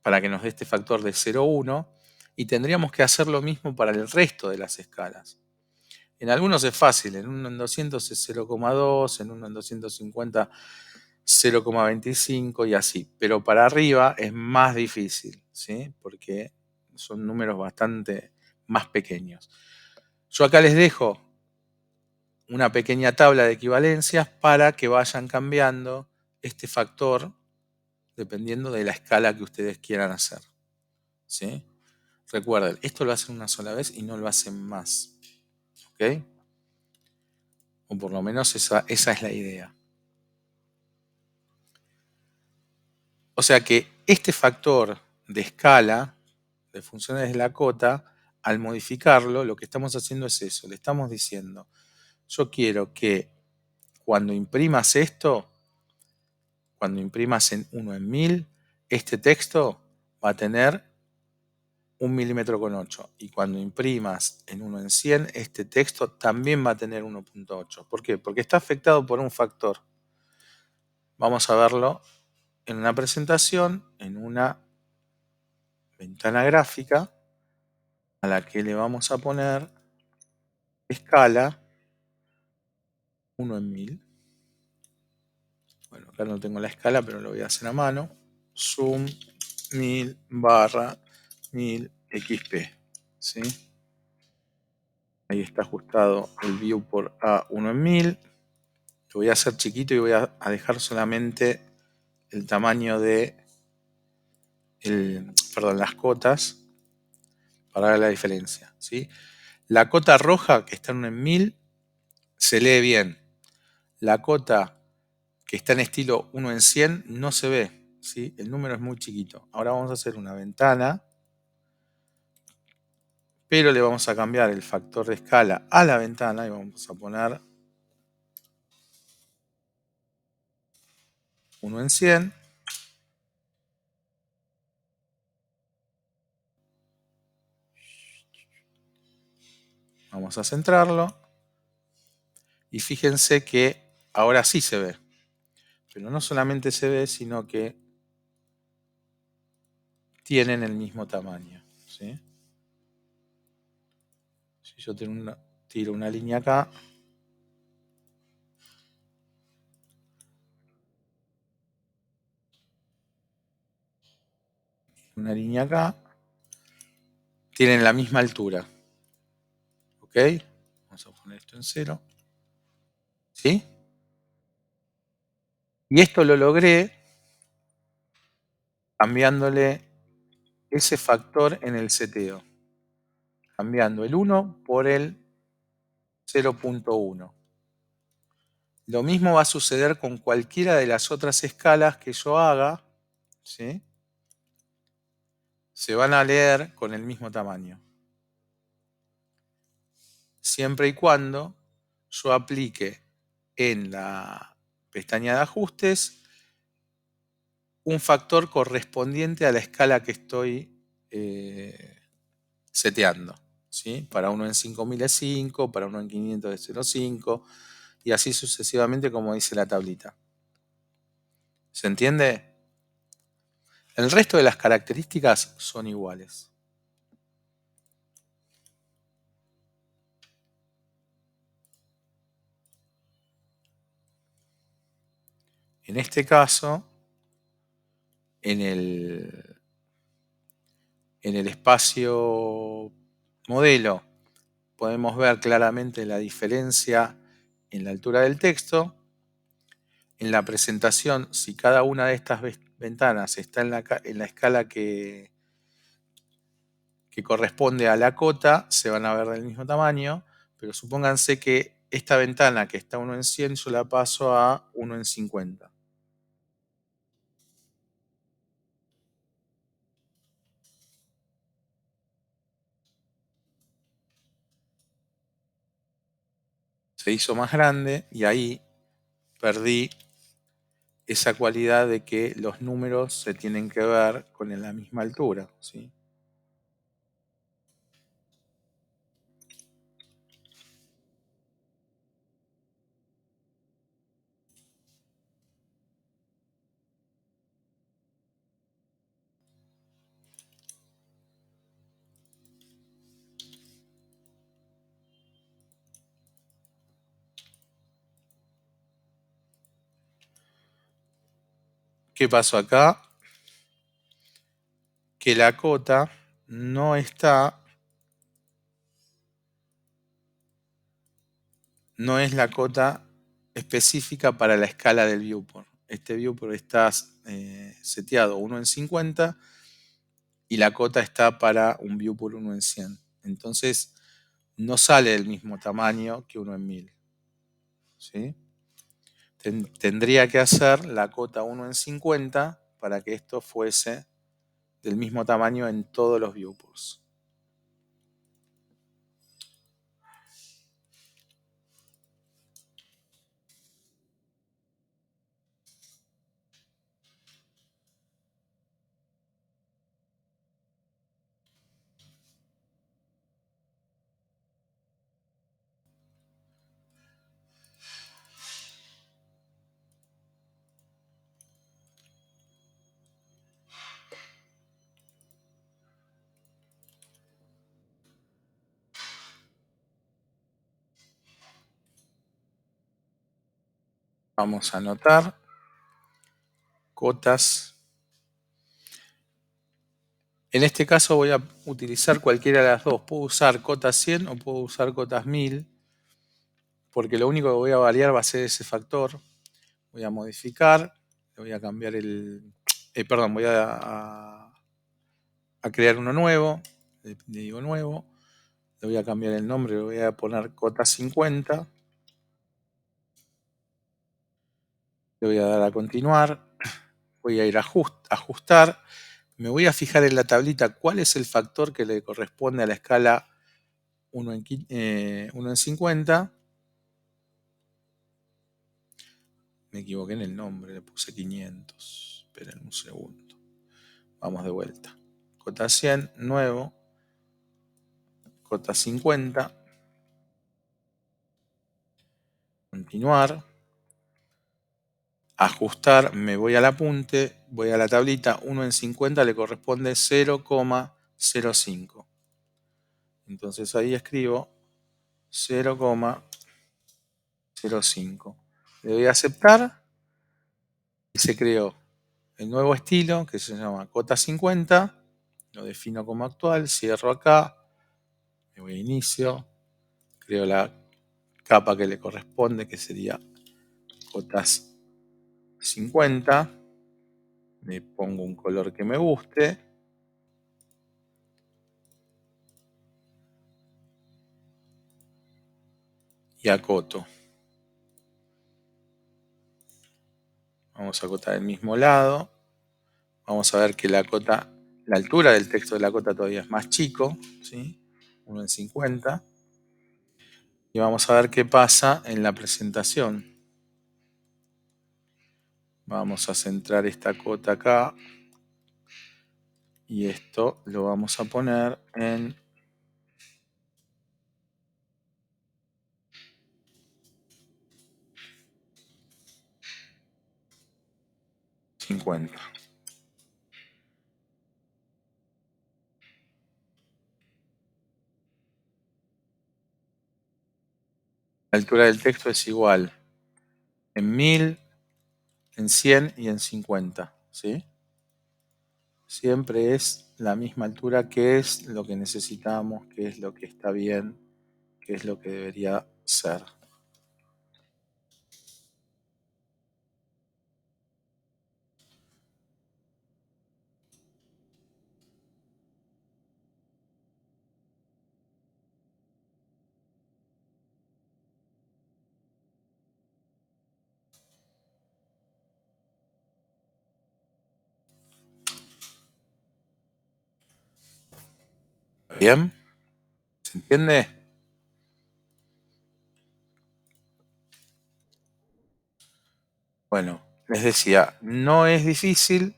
para que nos dé este factor de 0,1 y tendríamos que hacer lo mismo para el resto de las escalas. En algunos es fácil, en 1 en 200 es 0,2, en 1 en 250 0,25 y así, pero para arriba es más difícil, ¿sí? Porque son números bastante más pequeños. Yo acá les dejo una pequeña tabla de equivalencias para que vayan cambiando este factor dependiendo de la escala que ustedes quieran hacer, ¿sí? Recuerden, esto lo hacen una sola vez y no lo hacen más, ¿ok? O por lo menos esa es la idea. O sea que este factor de escala de funciones de la cota, al modificarlo, lo que estamos haciendo es eso. Le estamos diciendo, yo quiero que cuando imprimas esto, cuando imprimas en 1 en 1000, este texto va a tener 1 milímetro con 8. Y cuando imprimas en 1 en 100, este texto también va a tener 1.8. ¿Por qué? Porque está afectado por un factor. Vamos a verlo en una presentación, en una ventana gráfica, a la que le vamos a poner escala 1 en 1000. Bueno, acá no tengo la escala, pero lo voy a hacer a mano. Zoom 1000 barra 1000 XP. ¿Sí? Ahí está ajustado el view por A1 en 1000. Lo voy a hacer chiquito y voy a dejar solamente el tamaño de las cotas para ver la diferencia, ¿sí? La cota roja que está en 1 en 1000 se lee bien. La cota que está en estilo 1 en 100 no se ve, ¿sí? El número es muy chiquito. Ahora vamos a hacer una ventana, pero le vamos a cambiar el factor de escala a la ventana y vamos a poner 1 en 100. Vamos a centrarlo. Y fíjense que ahora sí se ve. Pero no solamente se ve, sino que tienen el mismo tamaño. ¿Sí? Si yo tiro una línea acá, una línea acá, tienen la misma altura. ¿Ok? Vamos a poner esto en 0. ¿Sí? Y esto lo logré cambiándole ese factor en el seteo. Cambiando el 1 por el 0.1. Lo mismo va a suceder con cualquiera de las otras escalas que yo haga. ¿Sí? Se van a leer con el mismo tamaño. Siempre y cuando yo aplique en la pestaña de ajustes un factor correspondiente a la escala que estoy seteando. ¿Sí? Para uno en 5000 es 5, para uno en 500 es 0,5 y así sucesivamente como dice la tablita. ¿Se entiende? El resto de las características son iguales. En este caso, en el espacio modelo podemos ver claramente la diferencia en la altura del texto. En la presentación, si cada una de estas ventanas está en la escala que corresponde a la cota, se van a ver del mismo tamaño, pero supónganse que esta ventana que está 1 en 100, yo la paso a 1 en 50. Se hizo más grande y ahí perdí esa cualidad de que los números se tienen que ver con la misma altura. ¿Sí? ¿Qué pasó acá? Que la cota no está, no es la cota específica para la escala del viewport. Este viewport está seteado 1 en 50 y la cota está para un viewport 1 en 100. Entonces no sale del mismo tamaño que 1 en 1000. ¿Sí? Tendría que hacer la cota 1 en 50 para que esto fuese del mismo tamaño en todos los viewports. Vamos a anotar cotas. En este caso voy a utilizar cualquiera de las dos. Puedo usar cotas 100 o puedo usar cotas 1000, porque lo único que voy a variar va a ser ese factor. Voy a modificar, le voy a cambiar voy a crear uno nuevo, le digo nuevo, le voy a cambiar el nombre, le voy a poner cota 50, le voy a dar a continuar, voy a ir a ajustar, me voy a fijar en la tablita cuál es el factor que le corresponde a la escala 1 en 50. Me equivoqué en el nombre, le puse 500. Esperen un segundo. Vamos de vuelta. Cota 100, nuevo. Cota 50. continuar, ajustar, me voy al apunte, voy a la tablita, 1 en 50 le corresponde 0,05. Entonces ahí escribo 0,05. Le doy a aceptar y se creó el nuevo estilo que se llama cota 50. Lo defino como actual, cierro acá, me voy a inicio, creo la capa que le corresponde, que sería cotas 50. Le pongo un color que me guste y acoto. Vamos a acotar el mismo lado. Vamos a ver que la altura del texto de la cota todavía es más chico, ¿sí? 1 en 50. Y vamos a ver qué pasa en la presentación. Vamos a centrar esta cota acá y esto lo vamos a poner en 50. La altura del texto es igual en 1000, en 100 y en 50, ¿sí? Siempre es la misma altura, que es lo que necesitamos, que es lo que está bien, que es lo que debería ser. ¿Bien? ¿Se entiende? Bueno, les decía, no es difícil,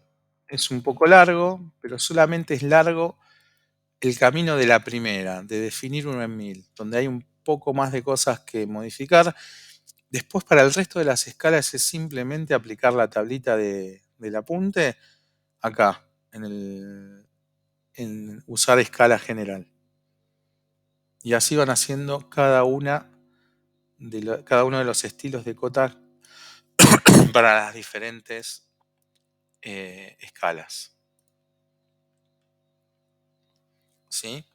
es un poco largo, pero solamente es largo el camino de la primera, de definir 1 en 1000, donde hay un poco más de cosas que modificar. Después, para el resto de las escalas es simplemente aplicar la tablita del apunte acá, en usar escala general. Y así van haciendo cada uno de los estilos de cota para las diferentes escalas. ¿Sí?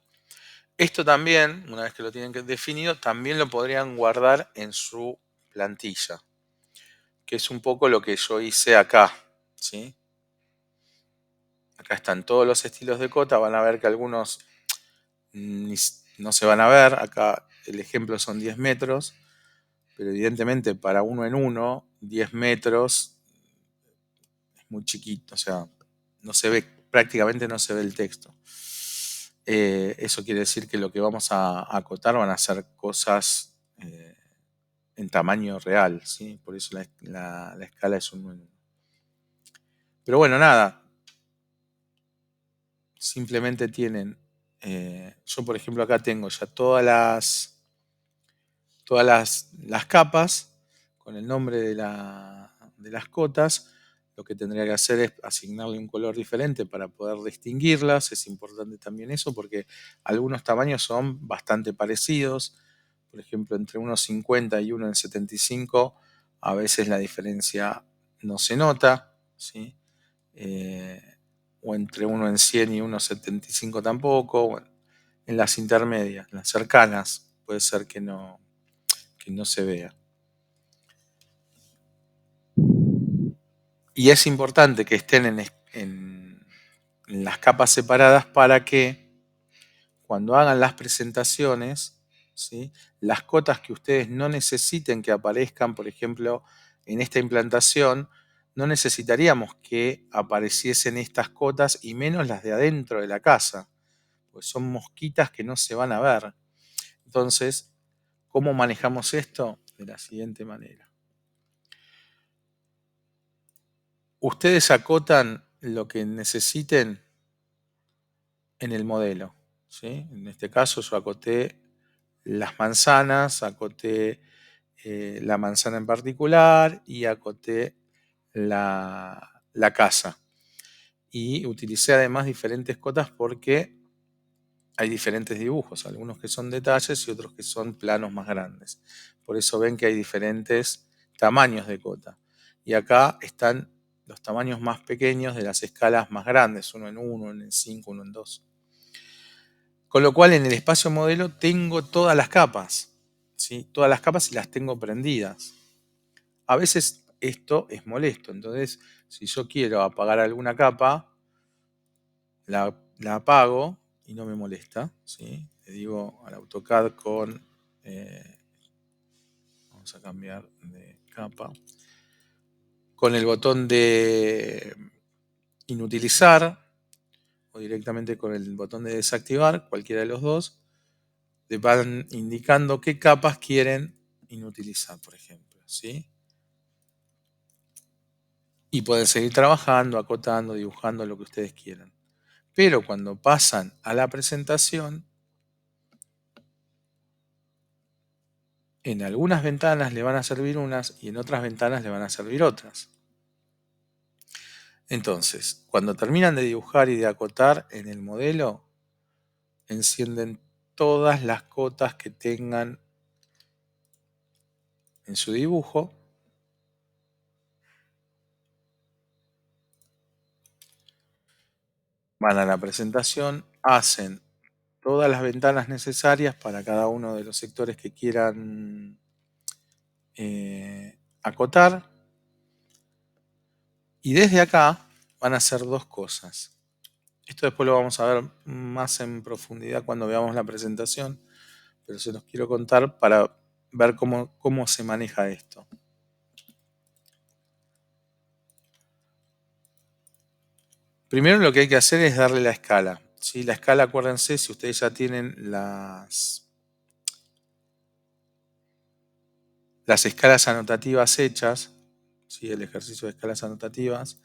Esto también, una vez que lo tienen definido, también lo podrían guardar en su plantilla, que es un poco lo que yo hice acá. ¿Sí? Acá están todos los estilos de cota, van a ver que algunos no se van a ver. Acá el ejemplo son 10 metros, pero evidentemente para 1 en 1, 10 metros es muy chiquito, o sea, no se ve, prácticamente no se ve el texto. Eso quiere decir que lo que vamos a acotar van a ser cosas en tamaño real, ¿sí? Por eso la escala es un 1 en 1. Pero bueno, nada, simplemente tienen, yo por ejemplo acá tengo ya todas las capas con el nombre de las cotas. Lo que tendría que hacer es asignarle un color diferente para poder distinguirlas. Es importante también eso porque algunos tamaños son bastante parecidos. Por ejemplo, entre 1,50 y 1,75 a veces la diferencia no se nota, ¿sí? O entre 1 en 100 y 1,75 tampoco. Bueno, en las intermedias, las cercanas, puede ser que no se vea. Y es importante que estén en las capas separadas para que cuando hagan las presentaciones, ¿sí? Las cotas que ustedes no necesiten que aparezcan, por ejemplo, en esta implantación, no necesitaríamos que apareciesen estas cotas y menos las de adentro de la casa, pues son mosquitas que no se van a ver. Entonces, ¿cómo manejamos esto? De la siguiente manera. Ustedes acotan lo que necesiten en el modelo, ¿sí? En este caso yo acoté las manzanas, acoté la manzana en particular y acoté la casa. Y utilicé además diferentes cotas porque hay diferentes dibujos, algunos que son detalles y otros que son planos más grandes. Por eso ven que hay diferentes tamaños de cota. Y acá están los tamaños más pequeños de las escalas más grandes, uno en 1, uno en 5, uno en 2. Con lo cual en el espacio modelo tengo todas las capas, ¿sí? Todas las capas y las tengo prendidas. A veces esto es molesto, entonces si yo quiero apagar alguna capa, la apago y no me molesta, ¿sí? Le digo al AutoCAD eh, vamos a cambiar de capa, con el botón de inutilizar o directamente con el botón de desactivar, cualquiera de los dos, le van indicando qué capas quieren inutilizar, por ejemplo, ¿sí? Y pueden seguir trabajando, acotando, dibujando lo que ustedes quieran. Pero cuando pasan a la presentación, en algunas ventanas le van a servir unas y en otras ventanas le van a servir otras. Entonces, cuando terminan de dibujar y de acotar en el modelo, encienden todas las cotas que tengan en su dibujo. Van a la presentación, hacen todas las ventanas necesarias para cada uno de los sectores que quieran acotar. Y desde acá van a hacer dos cosas. Esto después lo vamos a ver más en profundidad cuando veamos la presentación, pero se los quiero contar para ver cómo se maneja esto. Primero lo que hay que hacer es darle la escala, ¿sí? La escala, acuérdense, si ustedes ya tienen las escalas anotativas hechas, ¿sí? El ejercicio de escalas anotativas,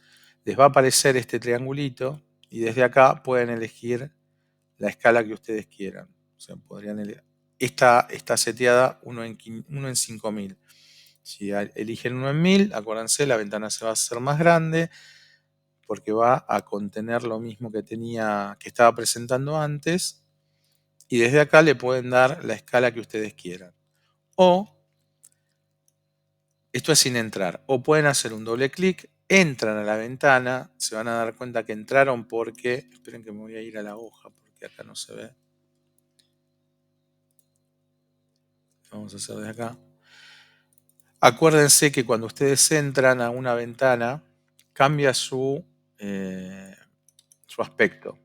les va a aparecer este triangulito y desde acá pueden elegir la escala que ustedes quieran. O sea, podrían esta está seteada 1 en 5000. Si eligen 1 en 1000, acuérdense, la ventana se va a hacer más grande porque va a contener lo mismo que estaba presentando antes. Y desde acá le pueden dar la escala que ustedes quieran. O, esto es sin entrar, o pueden hacer un doble clic, entran a la ventana, se van a dar cuenta que entraron porque, esperen que me voy a ir a la hoja porque acá no se ve. Vamos a hacer desde acá. Acuérdense que cuando ustedes entran a una ventana, cambia su aspecto.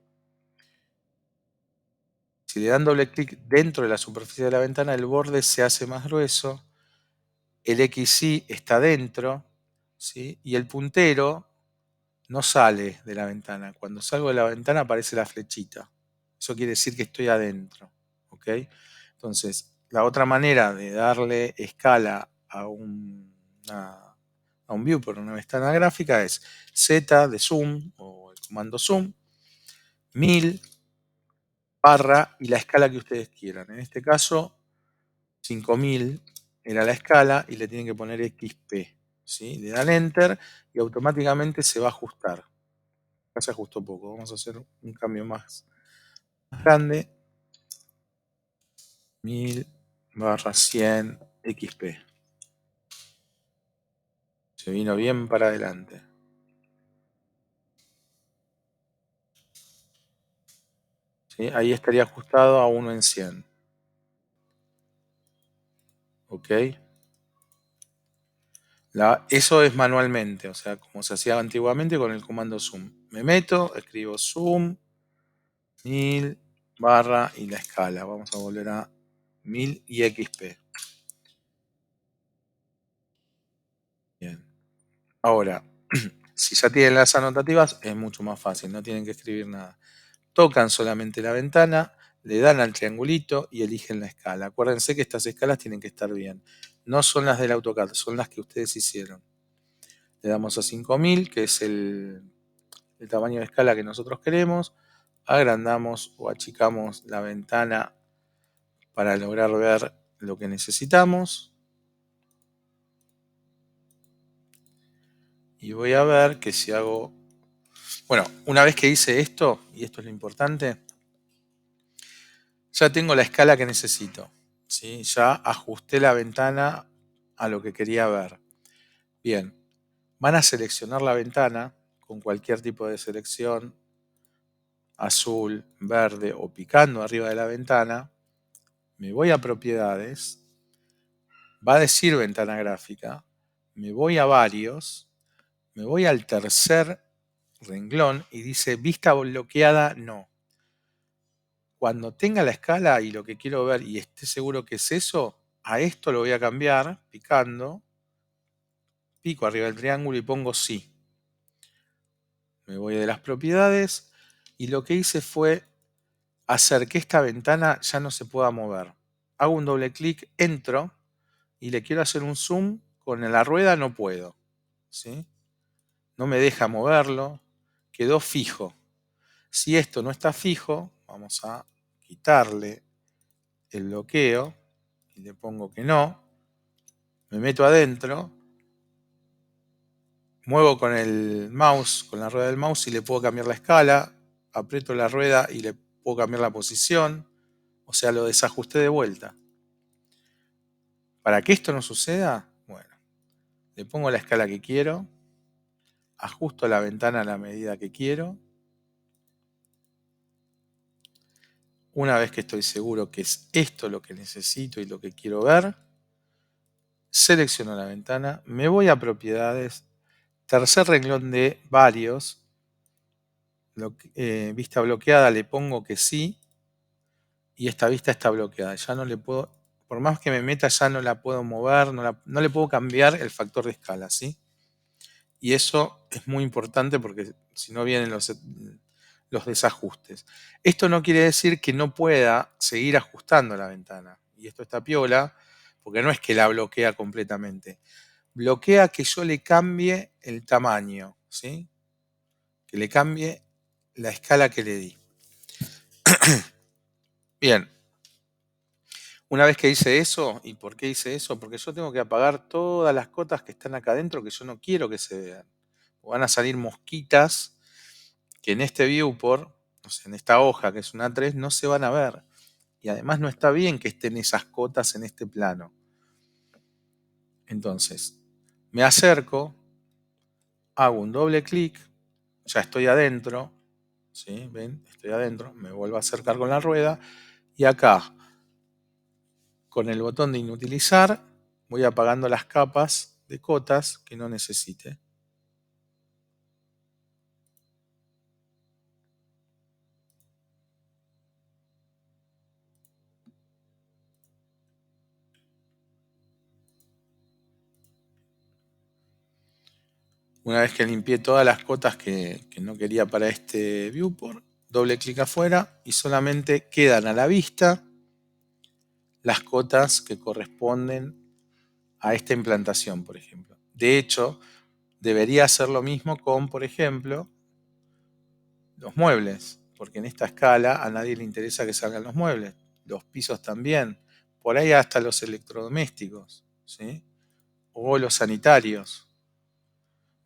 Si le dan doble clic dentro de la superficie de la ventana, el borde se hace más grueso, el XY está dentro, ¿sí? Y el puntero no sale de la ventana. Cuando salgo de la ventana aparece la flechita. Eso quiere decir que estoy adentro. ¿Ok? Entonces, la otra manera de darle escala a un viewport, una ventana gráfica, es Z de zoom o el comando zoom, 1000 barra y la escala que ustedes quieran. En este caso, 5000 era la escala y le tienen que poner XP. ¿Sí? Le dan Enter y automáticamente se va a ajustar. Acá se ajustó poco. Vamos a hacer un cambio más grande. 1000 barra 100 XP. Se vino bien para adelante. ¿Sí? Ahí estaría ajustado a 1 en 100. ¿Ok? Eso es manualmente, o sea, como se hacía antiguamente con el comando zoom. Me meto, escribo zoom, 1000 barra y la escala. Vamos a volver a 1000 y XP. Bien. Ahora, si ya tienen las anotativas, es mucho más fácil, no tienen que escribir nada. Tocan solamente la ventana, le dan al triangulito y eligen la escala. Acuérdense que estas escalas tienen que estar bien. No son las del AutoCAD, son las que ustedes hicieron. Le damos a 5000, que es el tamaño de escala que nosotros queremos. Agrandamos o achicamos la ventana para lograr ver lo que necesitamos. Y voy a ver que si hago... Bueno, una vez que hice esto, y esto es lo importante, ya tengo la escala que necesito, ¿sí? Ya ajusté la ventana a lo que quería ver. Bien, van a seleccionar la ventana con cualquier tipo de selección, azul, verde o picando arriba de la ventana. Me voy a propiedades, va a decir ventana gráfica, me voy a varios, me voy al tercer renglón y dice vista bloqueada no. Cuando tenga la escala y lo que quiero ver y esté seguro que es eso, a esto lo voy a cambiar picando, pico arriba del triángulo y pongo sí. Me voy de las propiedades y lo que hice fue hacer que esta ventana ya no se pueda mover. Hago un doble clic, entro y le quiero hacer un zoom, con la rueda no puedo, ¿sí? No me deja moverlo, quedó fijo. Si esto no está fijo, vamos a quitarle el bloqueo y le pongo que no, me meto adentro, muevo con el mouse, con la rueda del mouse y le puedo cambiar la escala, aprieto la rueda y le puedo cambiar la posición, o sea, lo desajusté de vuelta. Para que esto no suceda, bueno, le pongo la escala que quiero, ajusto la ventana a la medida que quiero. Una vez que estoy seguro que es esto lo que necesito y lo que quiero ver, selecciono la ventana, me voy a propiedades, tercer renglón de varios, vista bloqueada, le pongo que sí y esta vista está bloqueada. Ya no le puedo, por más que me meta, ya no la puedo mover, no le puedo cambiar el factor de escala, ¿sí? Y eso es muy importante porque si no vienen los desajustes. Esto no quiere decir que no pueda seguir ajustando la ventana. Y esto está piola, porque no es que la bloquea completamente. Bloquea que yo le cambie el tamaño, ¿sí? Que le cambie la escala que le di. Bien. Una vez que hice eso, ¿y por qué hice eso? Porque yo tengo que apagar todas las cotas que están acá adentro que yo no quiero que se vean. Van a salir mosquitas que en este viewport, o sea, en esta hoja que es una A3, no se van a ver. Y además no está bien que estén esas cotas en este plano. Entonces, me acerco, hago un doble clic, ya estoy adentro, ¿sí? ¿Ven? Estoy adentro, me vuelvo a acercar con la rueda y acá, con el botón de inutilizar, voy apagando las capas de cotas que no necesite. Una vez que limpié todas las cotas que no quería para este viewport, doble clic afuera y solamente quedan a la vista las cotas que corresponden a esta implantación, por ejemplo. De hecho, debería hacer lo mismo con, por ejemplo, los muebles, porque en esta escala a nadie le interesa que salgan los muebles. Los pisos también, por ahí hasta los electrodomésticos, ¿sí? O los sanitarios,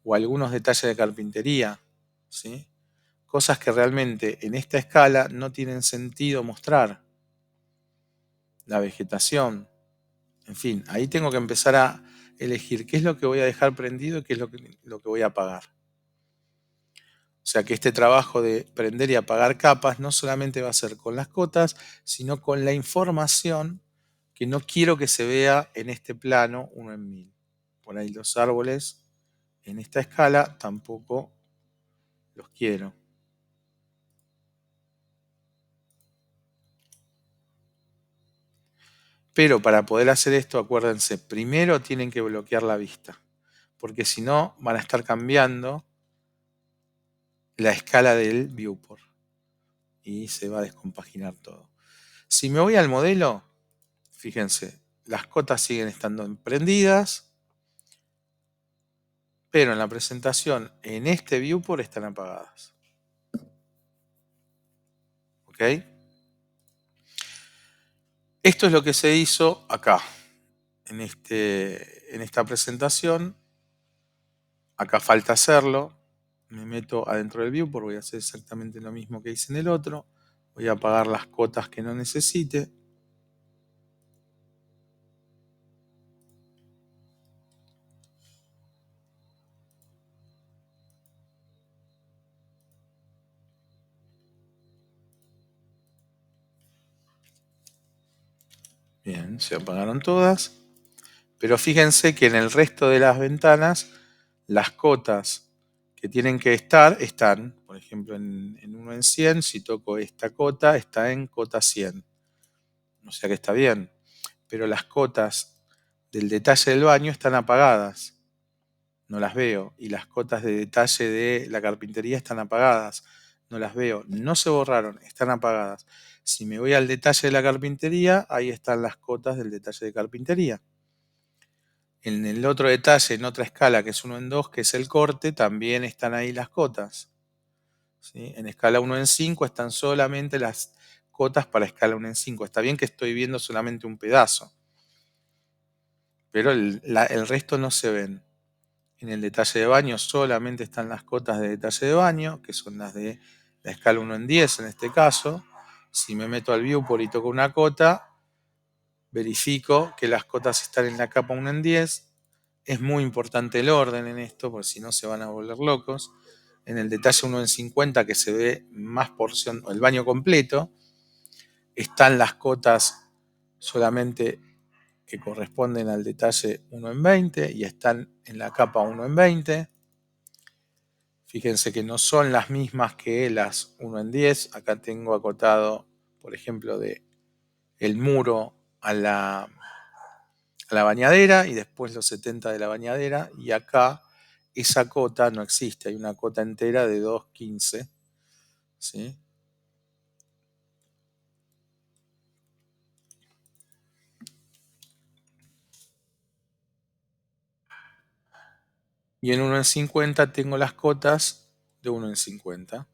o algunos detalles de carpintería, ¿sí? Cosas que realmente en esta escala no tienen sentido mostrar. La vegetación, en fin, ahí tengo que empezar a elegir qué es lo que voy a dejar prendido y qué es lo que voy a apagar. O sea que este trabajo de prender y apagar capas no solamente va a ser con las cotas, sino con la información que no quiero que se vea en este plano 1 en 1000. Por ahí los árboles en esta escala tampoco los quiero. Pero para poder hacer esto, acuérdense, primero tienen que bloquear la vista, porque si no van a estar cambiando la escala del viewport y se va a descompaginar todo. Si me voy al modelo, fíjense, las cotas siguen estando prendidas, pero en la presentación, en este viewport están apagadas. ¿Ok? Esto es lo que se hizo acá, en esta presentación. Acá falta hacerlo. Me meto adentro del viewport, voy a hacer exactamente lo mismo que hice en el otro. Voy a apagar las cotas que no necesite. Bien, se apagaron todas. Pero fíjense que en el resto de las ventanas, las cotas que tienen que estar, están. Por ejemplo, en 1 en 100, si toco esta cota, está en cota 100. O sea que está bien. Pero las cotas del detalle del baño están apagadas. No las veo. Y las cotas de detalle de la carpintería están apagadas. No las veo. No se borraron, están apagadas. Si me voy al detalle de la carpintería, ahí están las cotas del detalle de carpintería. En el otro detalle, en otra escala, que es 1 en 2, que es el corte, también están ahí las cotas. ¿Sí? En escala 1 en 5 están solamente las cotas para escala 1 en 5. Está bien que estoy viendo solamente un pedazo, pero el resto no se ven. En el detalle de baño solamente están las cotas de detalle de baño, que son las de la escala 1 en 10 en este caso. Si me meto al viewport y toco una cota, verifico que las cotas están en la capa 1 en 10. Es muy importante el orden en esto, porque si no se van a volver locos. En el detalle 1 en 50, que se ve más porción, el baño completo, están las cotas solamente que corresponden al detalle 1 en 20 y están en la capa 1 en 20. Fíjense que no son las mismas que las 1 en 10. Acá tengo acotado, por ejemplo, de el muro a la bañadera y después los 70 de la bañadera. Y acá esa cota no existe. Hay una cota entera de 2,15. ¿Sí? Y en 1 en 50 tengo las cotas de 1 en 50.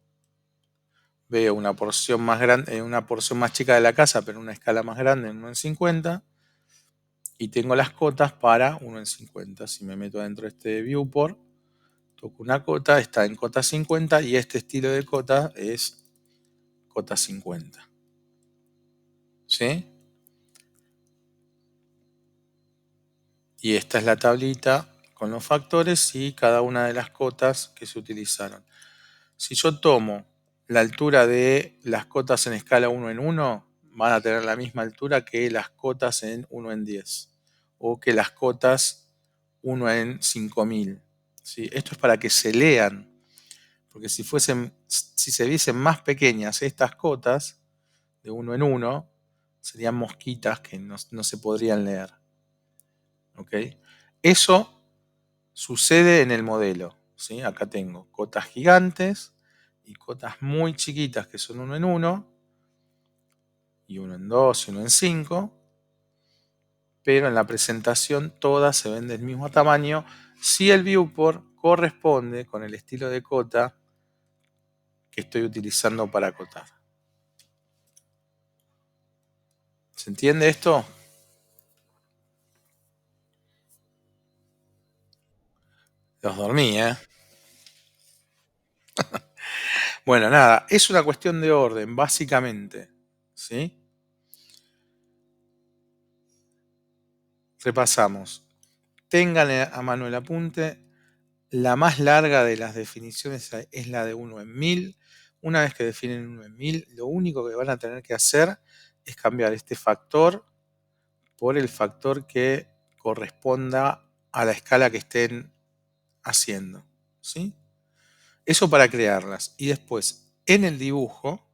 Veo una porción más grande, una porción más chica de la casa, pero en una escala más grande en 1 en 50. Y tengo las cotas para 1 en 50. Si me meto dentro de este viewport, toco una cota, está en cota 50 y este estilo de cota es cota 50. ¿Sí? Y esta es la tablita con los factores y cada una de las cotas que se utilizaron. Si yo tomo la altura de las cotas en escala 1 en 1, van a tener la misma altura que las cotas en 1 en 10 o que las cotas 1 en 5000. ¿Sí? Esto es para que se lean, porque si se viesen más pequeñas estas cotas de 1 en 1, serían mosquitas que no se podrían leer. ¿Ok? Eso sucede en el modelo. ¿Sí? Acá tengo cotas gigantes y cotas muy chiquitas que son 1 en 1, y 1 en 2 y 1 en 5, pero en la presentación todas se ven del mismo tamaño si el viewport corresponde con el estilo de cota que estoy utilizando para acotar. ¿Se entiende esto? Los dormí, ¿eh? Bueno, nada, es una cuestión de orden, básicamente. ¿Sí? Repasamos. Tengan a mano el apunte. La más larga de las definiciones es la de 1 en 1000. Una vez que definen 1 en 1000, lo único que van a tener que hacer es cambiar este factor por el factor que corresponda a la escala que estén haciendo. ¿Sí? Eso para crearlas. Y después, en el dibujo,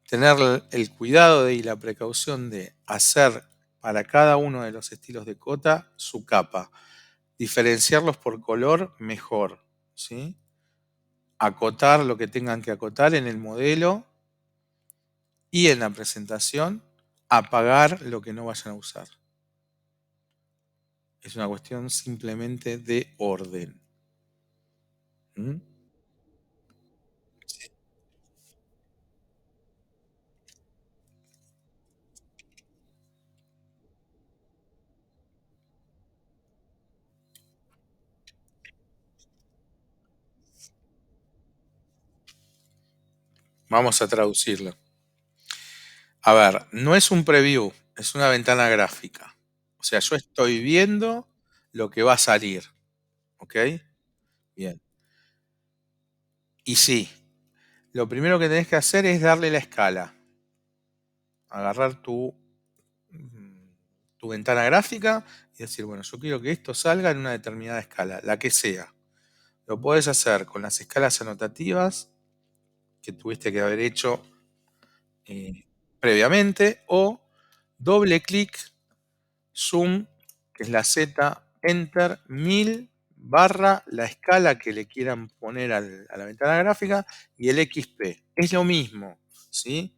tener el cuidado y la precaución de hacer para cada uno de los estilos de cota su capa. Diferenciarlos por color mejor. ¿Sí? Acotar lo que tengan que acotar en el modelo y en la presentación, apagar lo que no vayan a usar. Es una cuestión simplemente de orden. ¿Mm? Vamos a traducirlo. A ver, no es un preview, es una ventana gráfica. O sea, yo estoy viendo lo que va a salir, ¿ok? Bien. Y sí, lo primero que tenés que hacer es darle la escala. Agarrar tu ventana gráfica y decir, bueno, yo quiero que esto salga en una determinada escala, la que sea. Lo puedes hacer con las escalas anotativas que tuviste que haber hecho eh, previamente o doble clic, zoom, que es la Z, enter, 1000 barra la escala que le quieran poner a la ventana gráfica y el XP. Es lo mismo, ¿sí?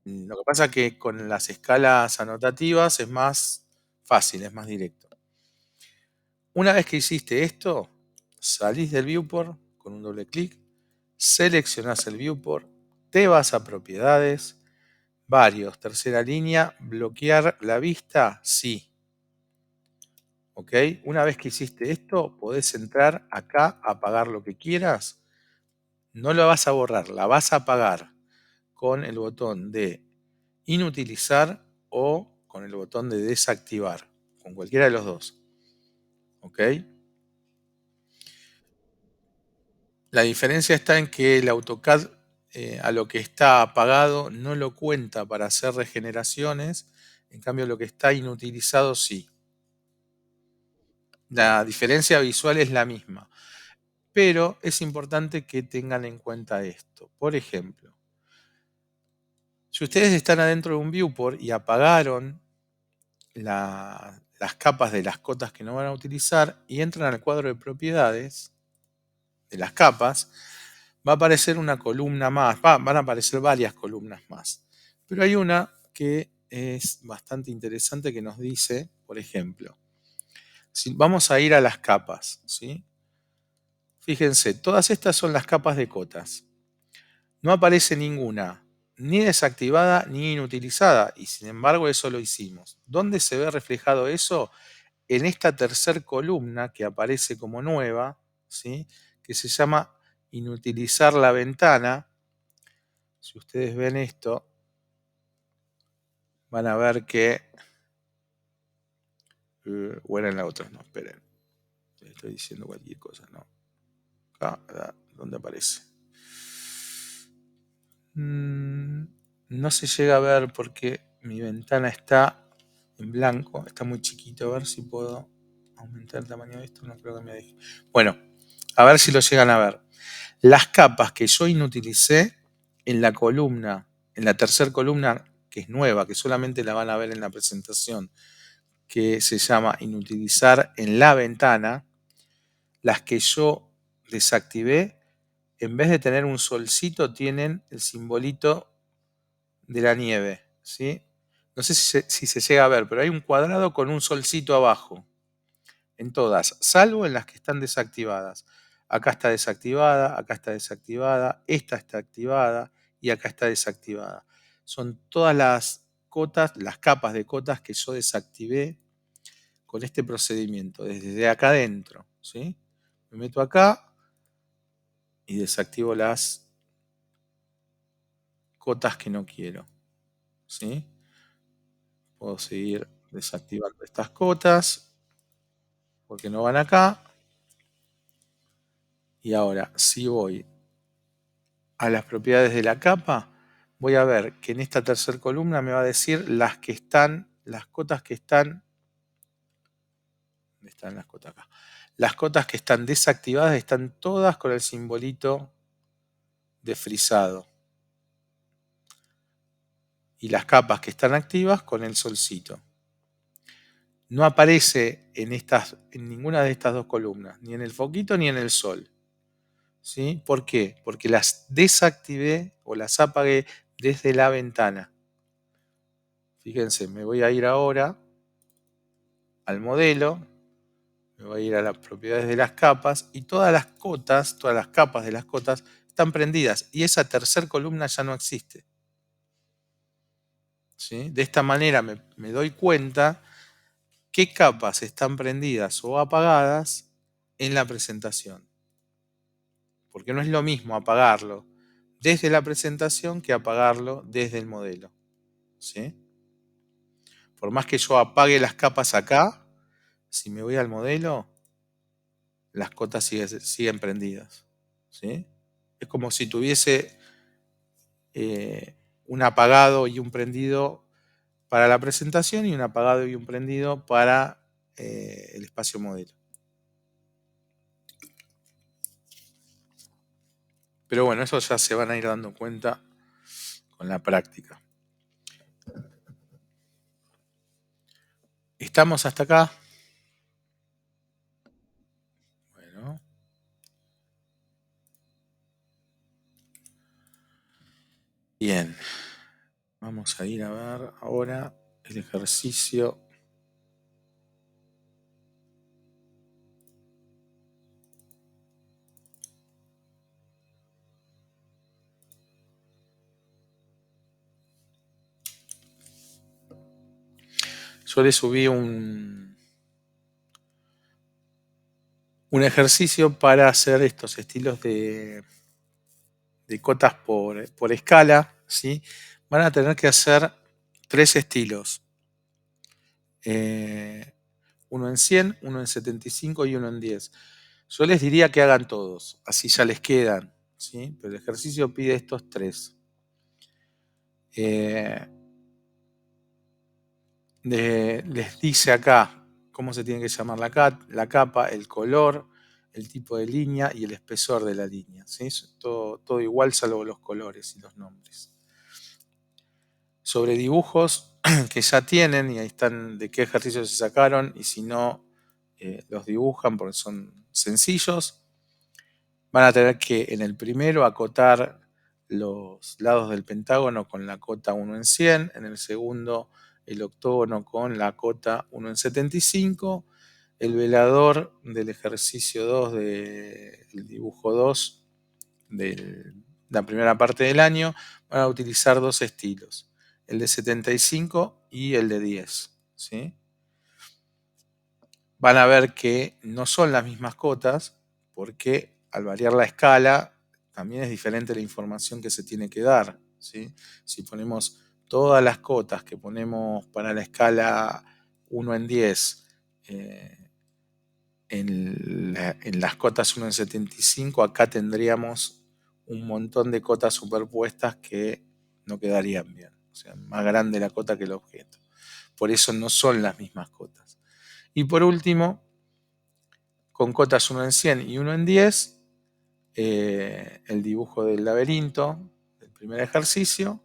Lo que pasa es que con las escalas anotativas es más fácil, es más directo. Una vez que hiciste esto, salís del viewport con un doble clic, seleccionás el viewport, te vas a propiedades, varios, tercera línea, bloquear la vista, sí. ¿Ok? Una vez que hiciste esto, podés entrar acá, apagar lo que quieras. No lo vas a borrar, la vas a apagar con el botón de inutilizar o con el botón de desactivar, con cualquiera de los dos. ¿Ok? La diferencia está en que el AutoCAD a lo que está apagado no lo cuenta para hacer regeneraciones, en cambio lo que está inutilizado sí. La diferencia visual es la misma, pero es importante que tengan en cuenta esto. Por ejemplo, si ustedes están adentro de un viewport y apagaron las capas de las cotas que no van a utilizar y entran al cuadro de propiedades de las capas, va a aparecer una columna más, van a aparecer varias columnas más. Pero hay una que es bastante interesante que nos dice, por ejemplo, si vamos a ir a las capas, ¿sí? Fíjense, todas estas son las capas de cotas. No aparece ninguna, ni desactivada ni inutilizada, y sin embargo eso lo hicimos. ¿Dónde se ve reflejado eso? En esta tercer columna que aparece como nueva, ¿sí? Que se llama inutilizar la ventana. Si ustedes ven esto, van a ver que... o era en la otra, no, esperen. Estoy diciendo cualquier cosa, ¿no? Acá, ¿dónde aparece? No se llega a ver porque mi ventana está en blanco, está muy chiquito. A ver si puedo aumentar el tamaño de esto, no creo que me deje. Bueno, a ver si lo llegan a ver. Las capas que yo inutilicé en la columna, en la tercera columna, que es nueva, que solamente la van a ver en la presentación, que se llama inutilizar en la ventana, las que yo desactivé, en vez de tener un solcito, tienen el simbolito de la nieve, ¿sí? No sé si se llega a ver, pero hay un cuadrado con un solcito abajo, en todas, salvo en las que están desactivadas. Acá está desactivada, acá está desactivada, esta está activada y acá está desactivada. Son todas las cotas, las capas de cotas que yo desactivé con este procedimiento, desde acá adentro, ¿sí? Me meto acá y desactivo las cotas que no quiero, ¿sí? Puedo seguir desactivando estas cotas porque no van acá. Y ahora, si voy a las propiedades de la capa, voy a ver que en esta tercera columna me va a decir las que están, las cotas que están, ¿dónde están las cotas acá? Las cotas que están desactivadas están todas con el simbolito de frisado. Y las capas que están activas con el solcito. No aparece en ninguna de estas dos columnas, ni en el foquito ni en el sol. ¿Sí? ¿Por qué? Porque las desactivé o las apagué desde la ventana. Fíjense, me voy a ir ahora al modelo, me voy a ir a las propiedades de las capas y todas las cotas, todas las capas de las cotas están prendidas y esa tercera columna ya no existe. ¿Sí? De esta manera me doy cuenta qué capas están prendidas o apagadas en la presentación. Porque no es lo mismo apagarlo desde la presentación que apagarlo desde el modelo, ¿sí? Por más que yo apague las capas acá, si me voy al modelo, las cotas siguen prendidas, ¿sí? Es como si tuviese un apagado y un prendido para la presentación y un apagado y un prendido para el espacio modelo. Pero bueno, eso ya se van a ir dando cuenta con la práctica. ¿Estamos hasta acá? Bueno, bien. Vamos a ir a ver ahora el ejercicio. Yo le subí un ejercicio para hacer estos estilos de cotas por escala, ¿sí? Van a tener que hacer 3 estilos. Eh, uno en 100, uno en 75 y uno en 10. Yo les diría que hagan todos, así ya les quedan, ¿sí? Pero el ejercicio pide estos 3. Eh, les dice acá cómo se tiene que llamar la capa, el color, el tipo de línea y el espesor de la línea, ¿sí? Todo igual salvo los colores y los nombres. Sobre dibujos que ya tienen, y ahí están de qué ejercicios se sacaron, y si no, los dibujan porque son sencillos. Van a tener que en el primero acotar los lados del pentágono con la cota 1 en 100, en el segundo el octógono con la cota 1 en 75, el velador del ejercicio 2 del dibujo 2 de la primera parte del año, van a utilizar 2 estilos, el de 75 y el de 10, ¿sí? Van a ver que no son las mismas cotas porque al variar la escala también es diferente la información que se tiene que dar, ¿sí? Si ponemos todas las cotas que ponemos para la escala 1 en 10 en las cotas 1 en 75, acá tendríamos un montón de cotas superpuestas que no quedarían bien. O sea, más grande la cota que el objeto. Por eso no son las mismas cotas. Y por último, con cotas 1 en 100 y 1 en 10, el dibujo del laberinto, del primer ejercicio,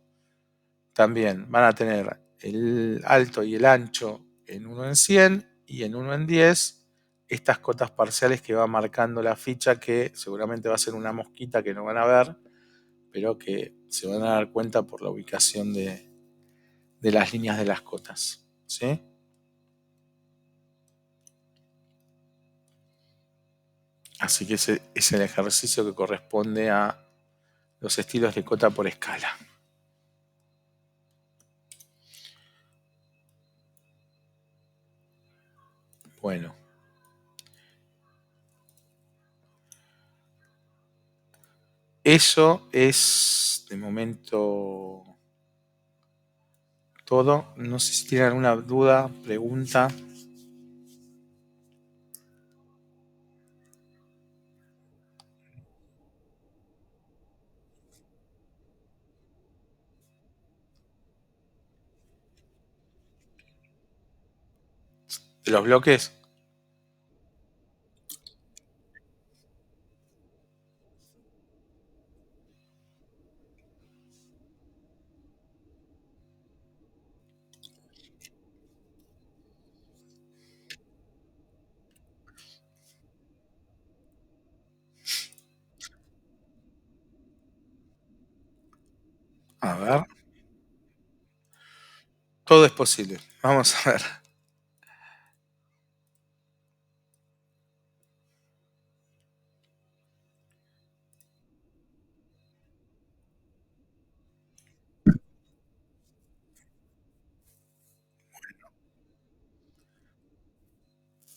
también van a tener el alto y el ancho en 1 en 100 y en 1 en 10 estas cotas parciales que va marcando la ficha, que seguramente va a ser una mosquita que no van a ver, pero que se van a dar cuenta por la ubicación de las líneas de las cotas, ¿sí? Así que ese es el ejercicio que corresponde a los estilos de cota por escala. Bueno, eso es de momento todo. No sé si tienen alguna duda, pregunta. ¿De los bloques? A ver, todo es posible. Vamos a ver.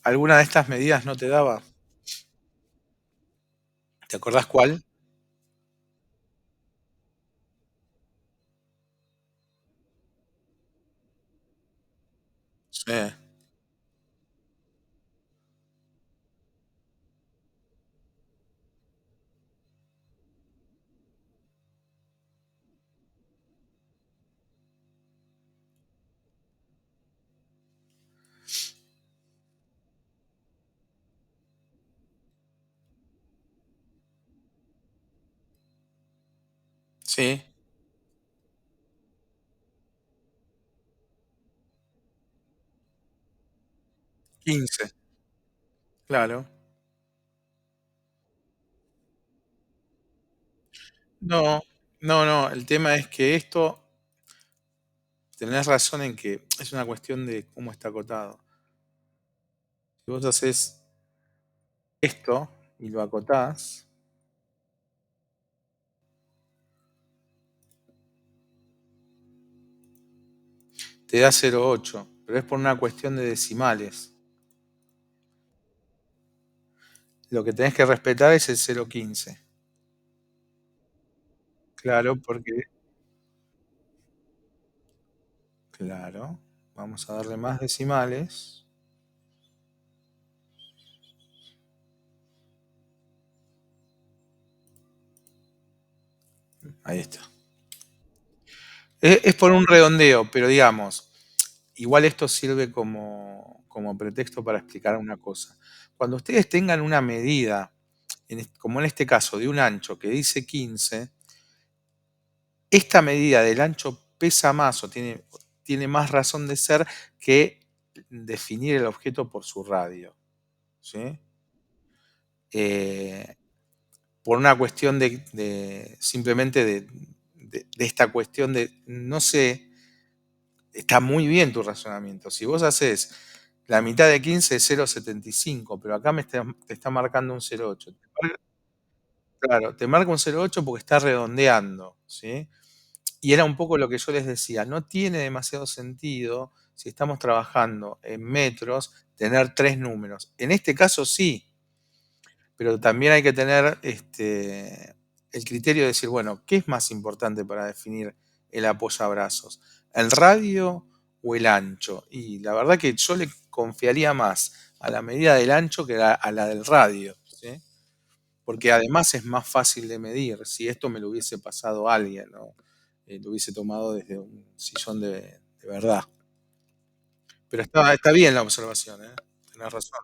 ¿Alguna de estas medidas no te daba? ¿Te acordás cuál? sí, 15, claro. No, no, no, el tema es que esto, tenés razón en que es una cuestión de cómo está acotado. Si vos haces esto y lo acotás, te da 0,8, pero es por una cuestión de decimales. Lo que tenés que respetar es el 0,15. Claro, porque, claro, vamos a darle más decimales. Ahí está. Es por un redondeo, pero digamos, igual esto sirve como pretexto para explicar una cosa. Cuando ustedes tengan una medida, como en este caso, de un ancho que dice 15, esta medida del ancho pesa más o tiene más razón de ser que definir el objeto por su radio, ¿sí? Eh, por una cuestión simplemente de esta cuestión de, no sé, está muy bien tu razonamiento. Si vos haces la mitad de 15 es 0,75, pero acá te está marcando un 0,8. Claro, te marca un 0,8 porque está redondeando, ¿sí? Y era un poco lo que yo les decía, no tiene demasiado sentido, si estamos trabajando en metros, tener 3 números. En este caso sí, pero también hay que tener el criterio de decir, bueno, ¿qué es más importante para definir el apoyabrazos? ¿El radio o el ancho? Y la verdad que yo le confiaría más a la medida del ancho que a la del radio, ¿sí? Porque además es más fácil de medir. Si esto me lo hubiese pasado a alguien, ¿no? Lo hubiese tomado desde un sillón de verdad. Pero está bien la observación, ¿eh? Tenés razón.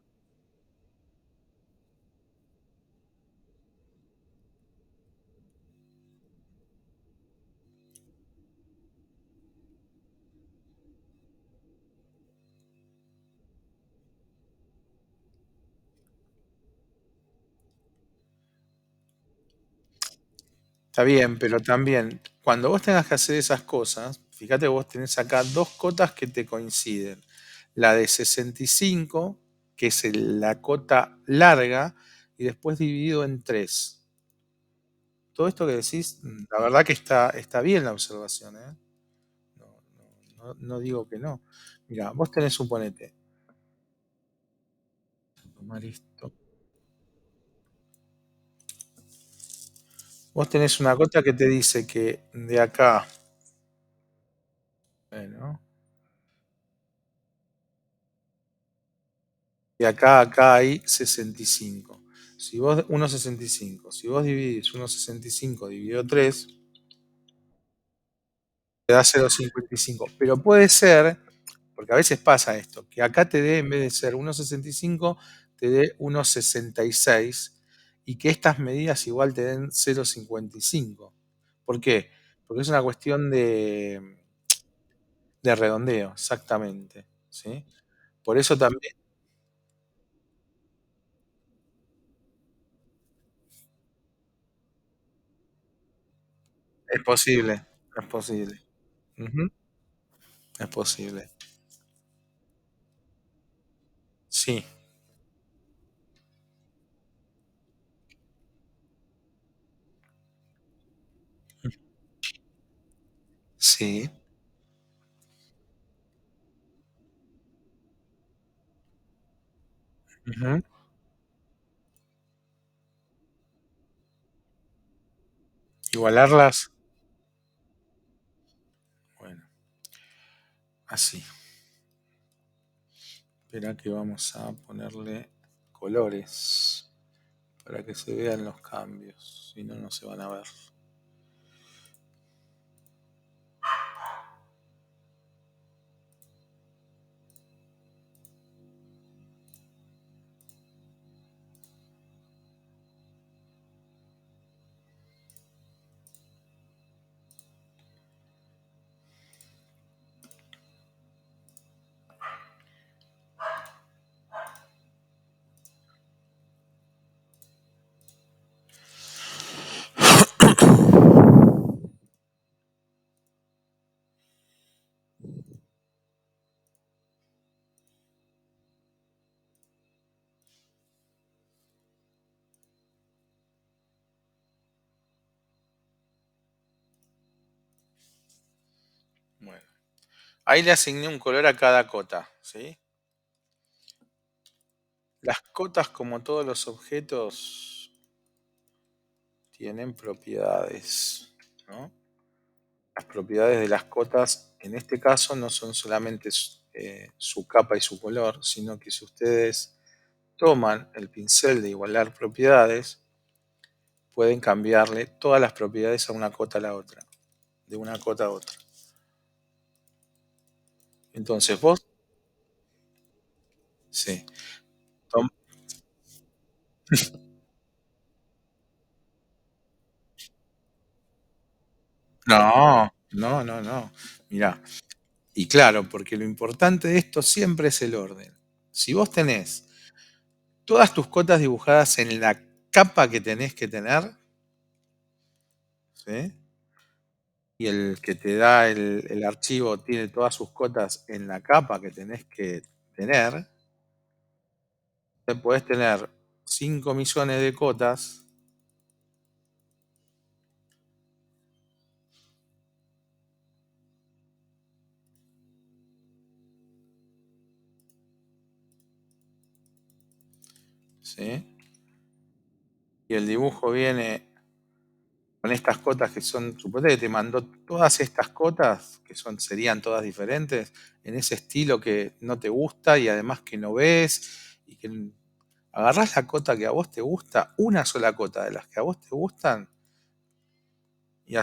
Está bien, pero también, cuando vos tengas que hacer esas cosas, fíjate, vos tenés acá dos cotas que te coinciden. La de 65, que es la cota larga, y después dividido en 3. Todo esto que decís, la verdad que está bien la observación, ¿eh? No, no digo que no. Mira, vos tenés, suponete, tomar esto. Vos tenés una cota que te dice que de acá, bueno, de acá a acá hay 65. Si vos, 1,65. Si vos dividís 1,65 dividido 3, te da 0,55. Pero puede ser, porque a veces pasa esto, que acá te dé, en vez de ser 1,65, te dé 1,66 y que estas medidas igual te den 0,55. ¿Por qué? Porque es una cuestión de redondeo, exactamente, ¿sí? Por eso también es posible, es posible. Ujú, es posible. Sí, sí. Ujú. Igualarlas, bueno, así. Espera que vamos a ponerle colores para que se vean los cambios, si no, no se van a ver. Bueno, ahí le asigné un color a cada cota, ¿sí? Las cotas, como todos los objetos, tienen propiedades, ¿no? Las propiedades de las cotas, en este caso, no son solamente su capa y su color, sino que si ustedes toman el pincel de igualar propiedades, pueden cambiarle todas las propiedades a una cota a la otra, de una cota a otra. Entonces vos, sí, tom- no, no, no, no. Mirá, y claro, porque lo importante de esto siempre es el orden. Si vos tenés todas tus cotas dibujadas en la capa que tenés que tener, ¿sí? Y el que te da el archivo tiene todas sus cotas en la capa que tenés que tener, te podés tener 5 millones de cotas, ¿sí? Y el dibujo viene con estas cotas que son, suponete que te mandó todas estas cotas, que son, serían todas diferentes, en ese estilo que no te gusta y además que no ves, y que agarrás la cota que a vos te gusta, una sola cota de las que a vos te gustan, y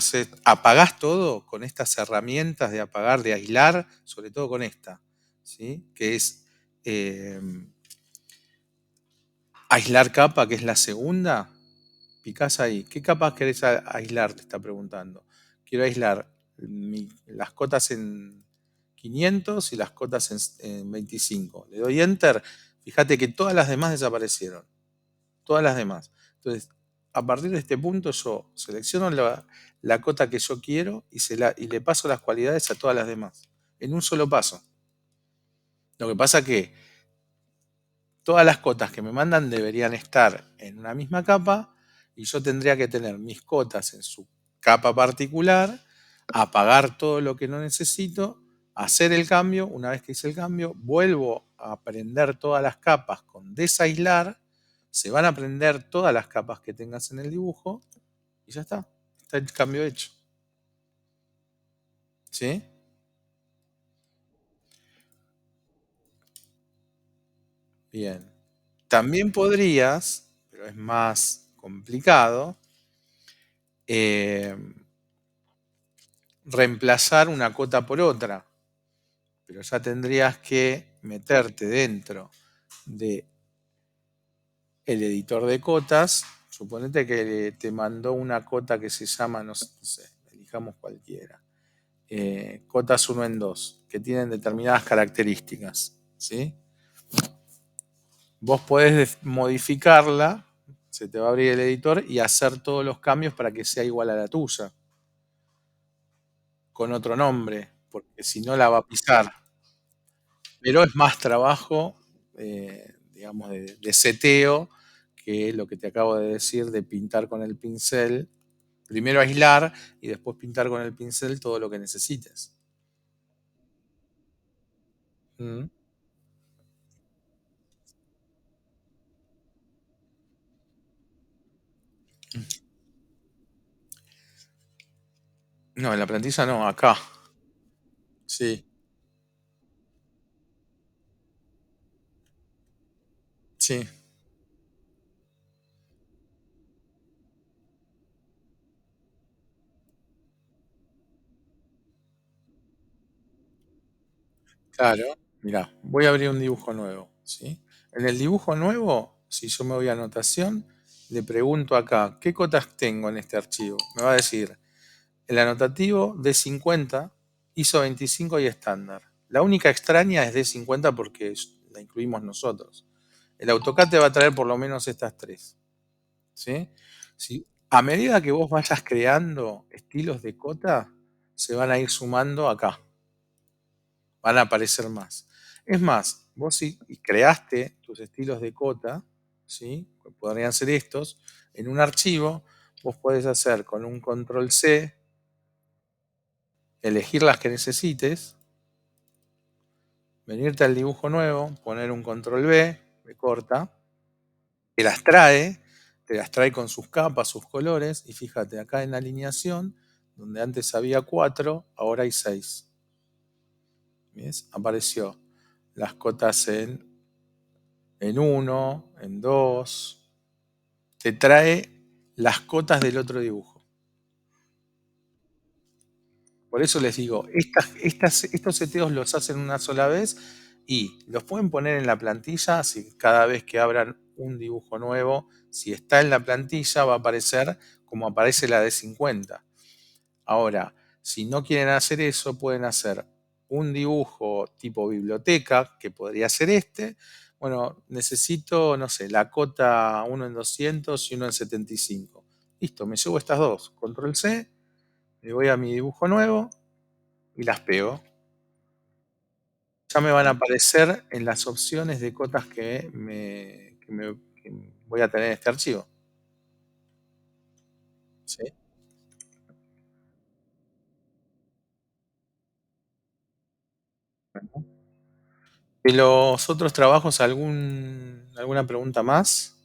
apagás todo con estas herramientas de apagar, de aislar, sobre todo con esta, ¿sí? Que es eh, aislar capa, que es la segunda. Picás ahí. ¿Qué capas querés aislar? Te está preguntando. Quiero aislar las cotas en 500 y las cotas en 25. Le doy Enter. Fíjate que todas las demás desaparecieron. Todas las demás. Entonces, a partir de este punto yo selecciono la cota que yo quiero y le paso las cualidades a todas las demás. En un solo paso. Lo que pasa que todas las cotas que me mandan deberían estar en una misma capa y yo tendría que tener mis cotas en su capa particular, apagar todo lo que no necesito, hacer el cambio, una vez que hice el cambio, vuelvo a prender todas las capas con desaislar, se van a prender todas las capas que tengas en el dibujo y ya está el cambio hecho. ¿Sí? Bien. También podrías, pero es más complicado, eh, reemplazar una cota por otra, pero ya tendrías que meterte dentro del editor de cotas. Suponete que te mandó una cota que se llama, no sé, elijamos cualquiera, cotas uno en 2 que tienen determinadas características, ¿sí? Vos podés modificarla, se te va a abrir el editor y hacer todos los cambios para que sea igual a la tuya, con otro nombre, porque si no la va a pisar. Pero es más trabajo, digamos, de seteo que lo que te acabo de decir de pintar con el pincel. Primero aislar y después pintar con el pincel todo lo que necesites. Mm. No, en la plantilla no, acá. Sí. Sí, claro. Mira, voy a abrir un dibujo nuevo, ¿sí? En el dibujo nuevo, si yo me voy a anotación, le pregunto acá, ¿qué cotas tengo en este archivo? Me va a decir, el anotativo D50, ISO 25 y estándar. La única extraña es D50 porque la incluimos nosotros. El AutoCAD te va a traer por lo menos estas tres, ¿sí? A medida que vos vayas creando estilos de cota, se van a ir sumando acá, van a aparecer más. Es más, vos si creaste tus estilos de cota, ¿sí? Podrían ser estos, en un archivo, vos podés hacer con un control C, elegir las que necesites, venirte al dibujo nuevo, poner un control B, B corta, te las trae, te las trae con sus capas, sus colores, y fíjate, acá en la alineación, donde antes había 4, ahora hay 6. ¿Ves? Apareció las cotas en 1, en 2. Te trae las cotas del otro dibujo. Por eso les digo, estos seteos los hacen una sola vez y los pueden poner en la plantilla, si cada vez que abran un dibujo nuevo, si está en la plantilla va a aparecer como aparece la de 50. Ahora, si no quieren hacer eso, pueden hacer un dibujo tipo biblioteca, que podría ser este. Bueno, necesito, no sé, la cota uno en 200 y uno en 75. Listo, me llevo estas dos. Control C, me voy a mi dibujo nuevo y las pego. Ya me van a aparecer en las opciones de cotas que voy a tener en este archivo. ¿Sí? De los otros trabajos, ¿alguna pregunta más?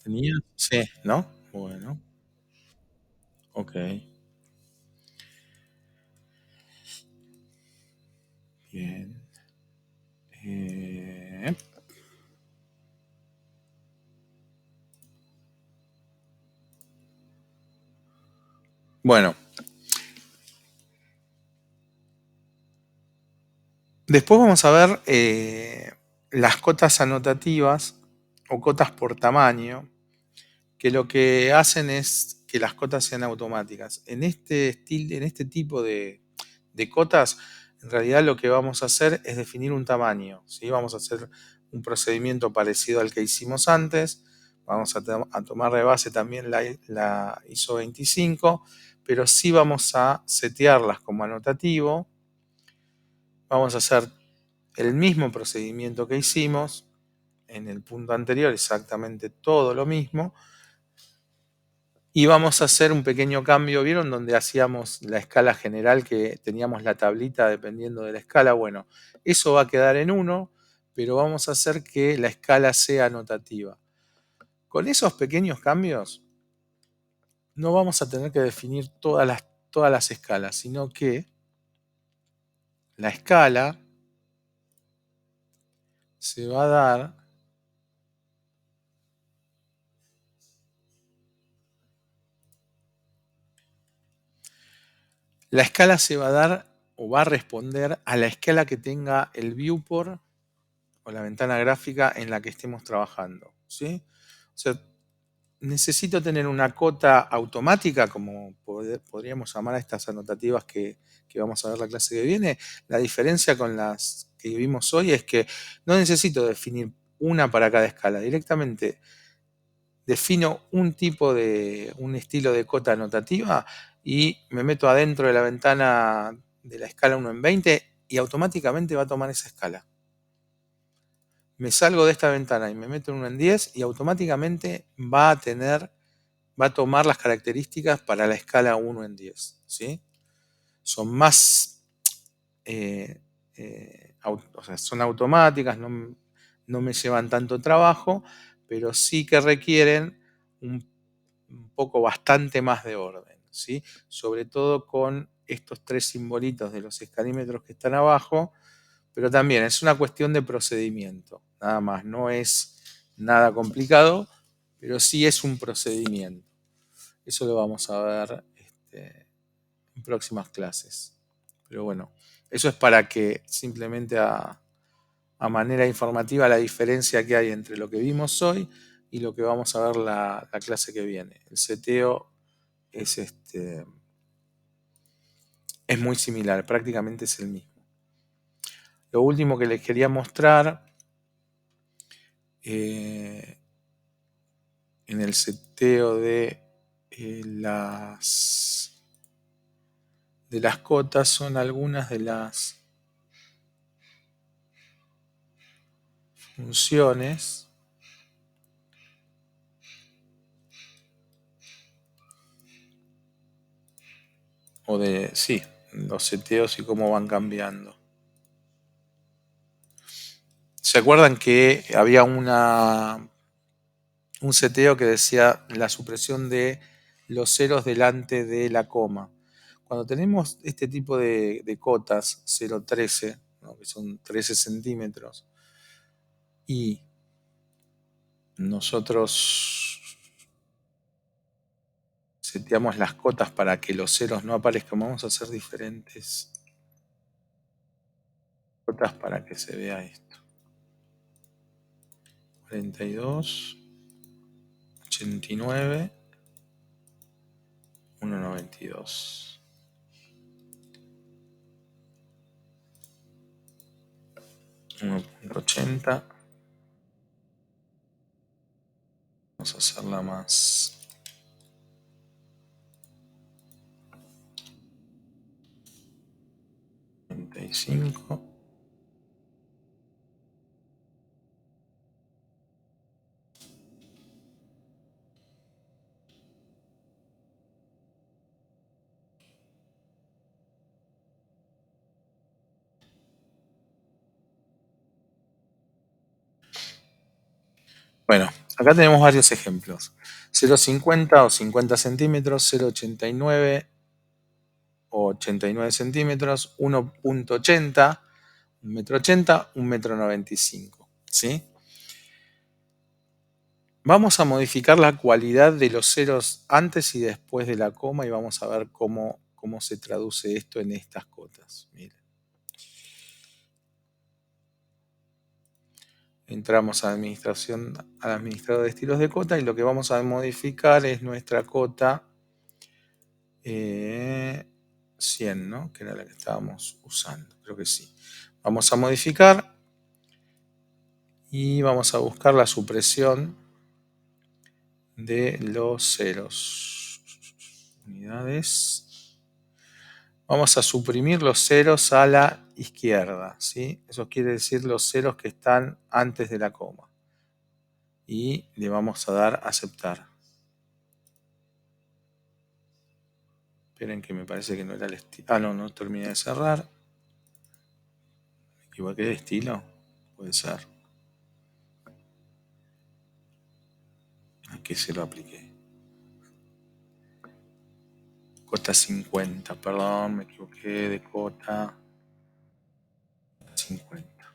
¿Tenía? Sí, ¿no? Bueno, ok, bien. Eh, bueno, después vamos a ver las cotas anotativas o cotas por tamaño, que lo que hacen es que las cotas sean automáticas. En este tipo de cotas, en realidad lo que vamos a hacer es definir un tamaño, ¿sí? Vamos a hacer un procedimiento parecido al que hicimos antes. Vamos a tomar de base también la ISO 25, pero sí vamos a setearlas como anotativo. Vamos a hacer el mismo procedimiento que hicimos en el punto anterior, exactamente todo lo mismo, y vamos a hacer un pequeño cambio, ¿vieron? Donde hacíamos la escala general, que teníamos la tablita dependiendo de la escala. Bueno, eso va a quedar en uno, pero vamos a hacer que la escala sea anotativa. Con esos pequeños cambios, no vamos a tener que definir todas las escalas, sino que la escala se va a dar, la escala se va a dar o va a responder a la escala que tenga el viewport o la ventana gráfica en la que estemos trabajando, ¿sí? O sea, necesito tener una cota automática, como podríamos llamar a estas anotativas que vamos a ver la clase que viene. La diferencia con las que vimos hoy es que no necesito definir una para cada escala. Directamente defino un estilo de cota anotativa y me meto adentro de la ventana de la escala 1 en 20 y automáticamente va a tomar esa escala. Me salgo de esta ventana y me meto en 1 en 10 y automáticamente va a tomar las características para la escala 1 en 10, ¿sí? Son más, o sea, son automáticas, no me llevan tanto trabajo, pero sí que requieren un, un poco bastante más de orden, ¿sí? Sobre todo con estos tres simbolitos de los escalímetros que están abajo, pero también es una cuestión de procedimiento, nada más, no es nada complicado, pero sí es un procedimiento. Eso lo vamos a ver en próximas clases. Pero bueno, eso es para que simplemente a manera informativa la diferencia que hay entre lo que vimos hoy y lo que vamos a ver la clase que viene. El seteo es, es muy similar, prácticamente es el mismo. Lo último que les quería mostrar en el seteo de las cotas son algunas de las funciones sí, los seteos y cómo van cambiando. ¿Se acuerdan que había un seteo que decía la supresión de los ceros delante de la coma? Cuando tenemos este tipo de cotas, 0,13, ¿no? Que son 13 centímetros, y nosotros seteamos las cotas para que los ceros no aparezcan, vamos a hacer diferentes cotas para que se vea esto. 42, 89, 1,92. 1,80. Vamos a hacerla más. 35. Bueno, acá tenemos varios ejemplos. 0,50 o 50 centímetros, 0,89 o 89 centímetros, 1,80, 1,80 m, 1,95 m. ¿Sí? Vamos a modificar la cualidad de los ceros antes y después de la coma y vamos a ver cómo se traduce esto en estas cotas. Miren. Entramos a al administrador de estilos de cota y lo que vamos a modificar es nuestra cota 100, ¿no? Que era la que estábamos usando, creo que sí. Vamos a modificar y vamos a buscar la supresión de los ceros. Unidades. Vamos a suprimir los ceros a la izquierda, ¿sí? Eso quiere decir los ceros que están antes de la coma. Y le vamos a dar a aceptar. Esperen que me parece que no era el estilo. Ah, no, no terminé de cerrar. Me equivoqué de estilo. Puede ser. Aquí se lo apliqué. Cota 50, perdón, me equivoqué de cota 50.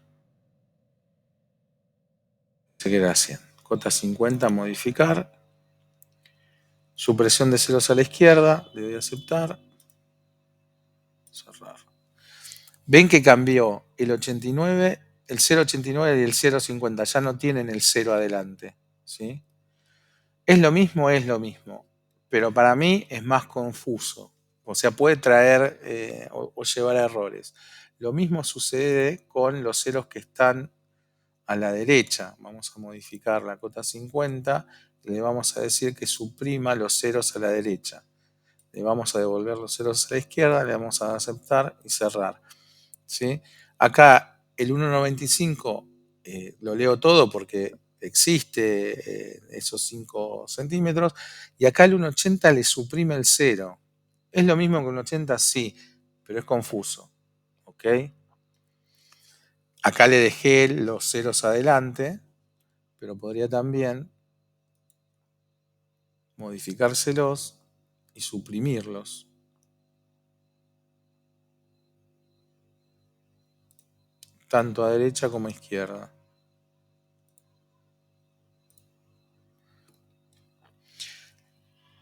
Se queda 100. Cota 50, modificar. Supresión de ceros a la izquierda, le doy a aceptar. Cerrar. Ven que cambió el 89, el 0,89 y el 0,50. Ya no tienen el 0 adelante. ¿Sí? Es lo mismo, pero para mí es más confuso. O sea, puede traer o llevar a errores. Lo mismo sucede con los ceros que están a la derecha. Vamos a modificar la cota 50 y le vamos a decir que suprima los ceros a la derecha. Le vamos a devolver los ceros a la izquierda, le vamos a aceptar y cerrar. ¿Sí? Acá el 1,95 lo leo todo porque existe esos 5 centímetros, y acá el 1,80 le suprime el 0. ¿Es lo mismo que un 80? Sí, pero es confuso. ¿Ok? Acá le dejé los ceros adelante, pero podría también modificárselos y suprimirlos. tanto a derecha como a izquierda.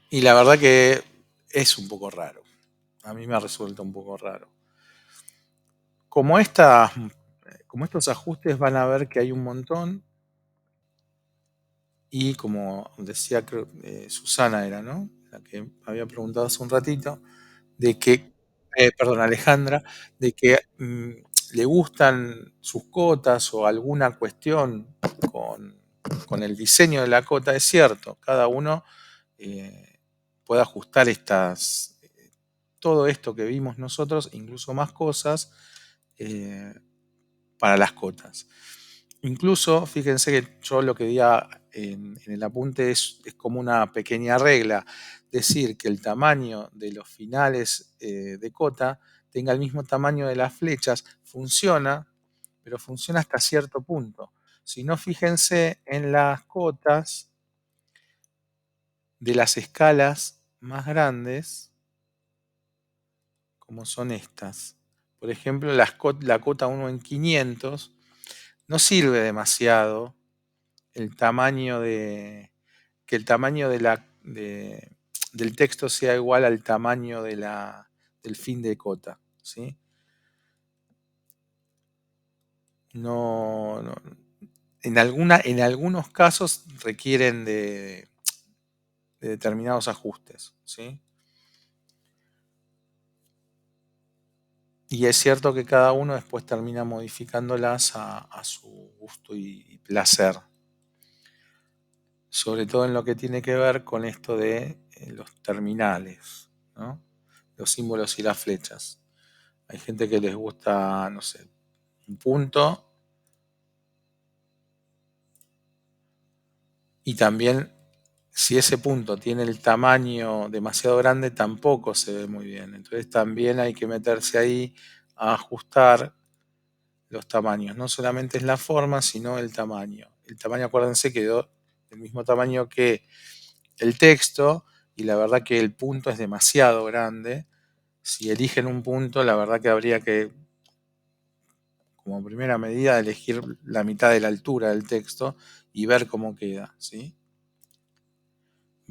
Y la verdad que es un poco raro. A mí me resulta un poco raro. Como, como estos ajustes van a ver que hay un montón y como decía Susana era, ¿no? La que había preguntado hace un ratito, de que, perdón, Alejandra, de que le gustan sus cotas o alguna cuestión con, con el diseño de la cota, es cierto, cada uno eh, puede ajustar todo esto que vimos nosotros, incluso más cosas, eh, para las cotas. Incluso, fíjense que yo lo que di en el apunte es como una pequeña regla, decir que el tamaño de los finales de cota tenga el mismo tamaño de las flechas, funciona, pero funciona hasta cierto punto. Si no, fíjense en las cotas de las escalas más grandes, como son estas. Por ejemplo, la cota 1 en 500 no sirve demasiado el tamaño que el tamaño del texto sea igual al tamaño del fin de cota, ¿sí? No, en algunos casos requieren de determinados ajustes, ¿sí? Y es cierto que cada uno después termina modificándolas a su gusto y placer, sobre todo en lo que tiene que ver con esto de los terminales, ¿no? Los símbolos y las flechas. Hay gente que les gusta, no sé, un punto y también si ese punto tiene el tamaño demasiado grande tampoco se ve muy bien. Entonces también hay que meterse ahí a ajustar los tamaños. No solamente es la forma, sino el tamaño. El tamaño, acuérdense, quedó del mismo tamaño que el texto y la verdad que el punto es demasiado grande. Si eligen un punto, la verdad que habría que, como primera medida, elegir la mitad de la altura del texto y ver cómo queda, ¿sí?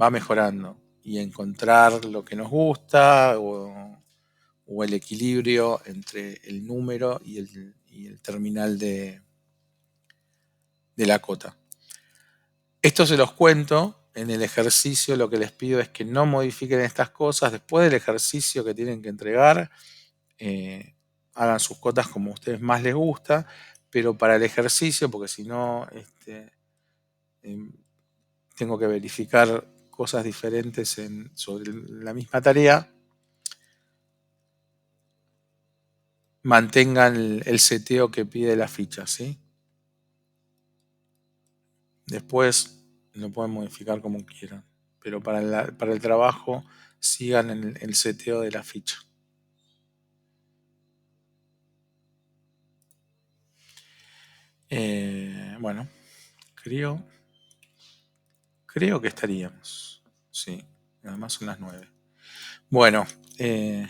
Va mejorando y encontrar lo que nos gusta o el equilibrio entre el número y el terminal de la cota. Esto se los cuento en el ejercicio, lo que les pido es que no modifiquen estas cosas. Después del ejercicio que tienen que entregar, eh, hagan sus cotas como a ustedes más les gusta, pero para el ejercicio, porque si no, em, tengo que verificar cosas diferentes sobre la misma tarea, mantengan el seteo que pide la ficha, ¿sí? Después lo pueden modificar como quieran, pero para el trabajo sigan el seteo de la ficha. Bueno, creo, creo que estaríamos. Sí, además son las 9. Bueno, eh,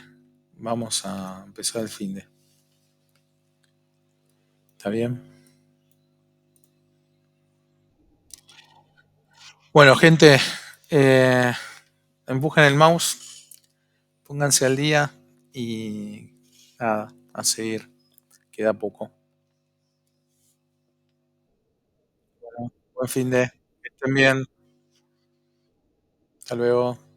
vamos a empezar el fin de. ¿Está bien? Bueno, gente, eh, empujen el mouse, pónganse al día y nada, a seguir. Queda poco. Bueno, buen fin de. Que estén bien. Hasta luego.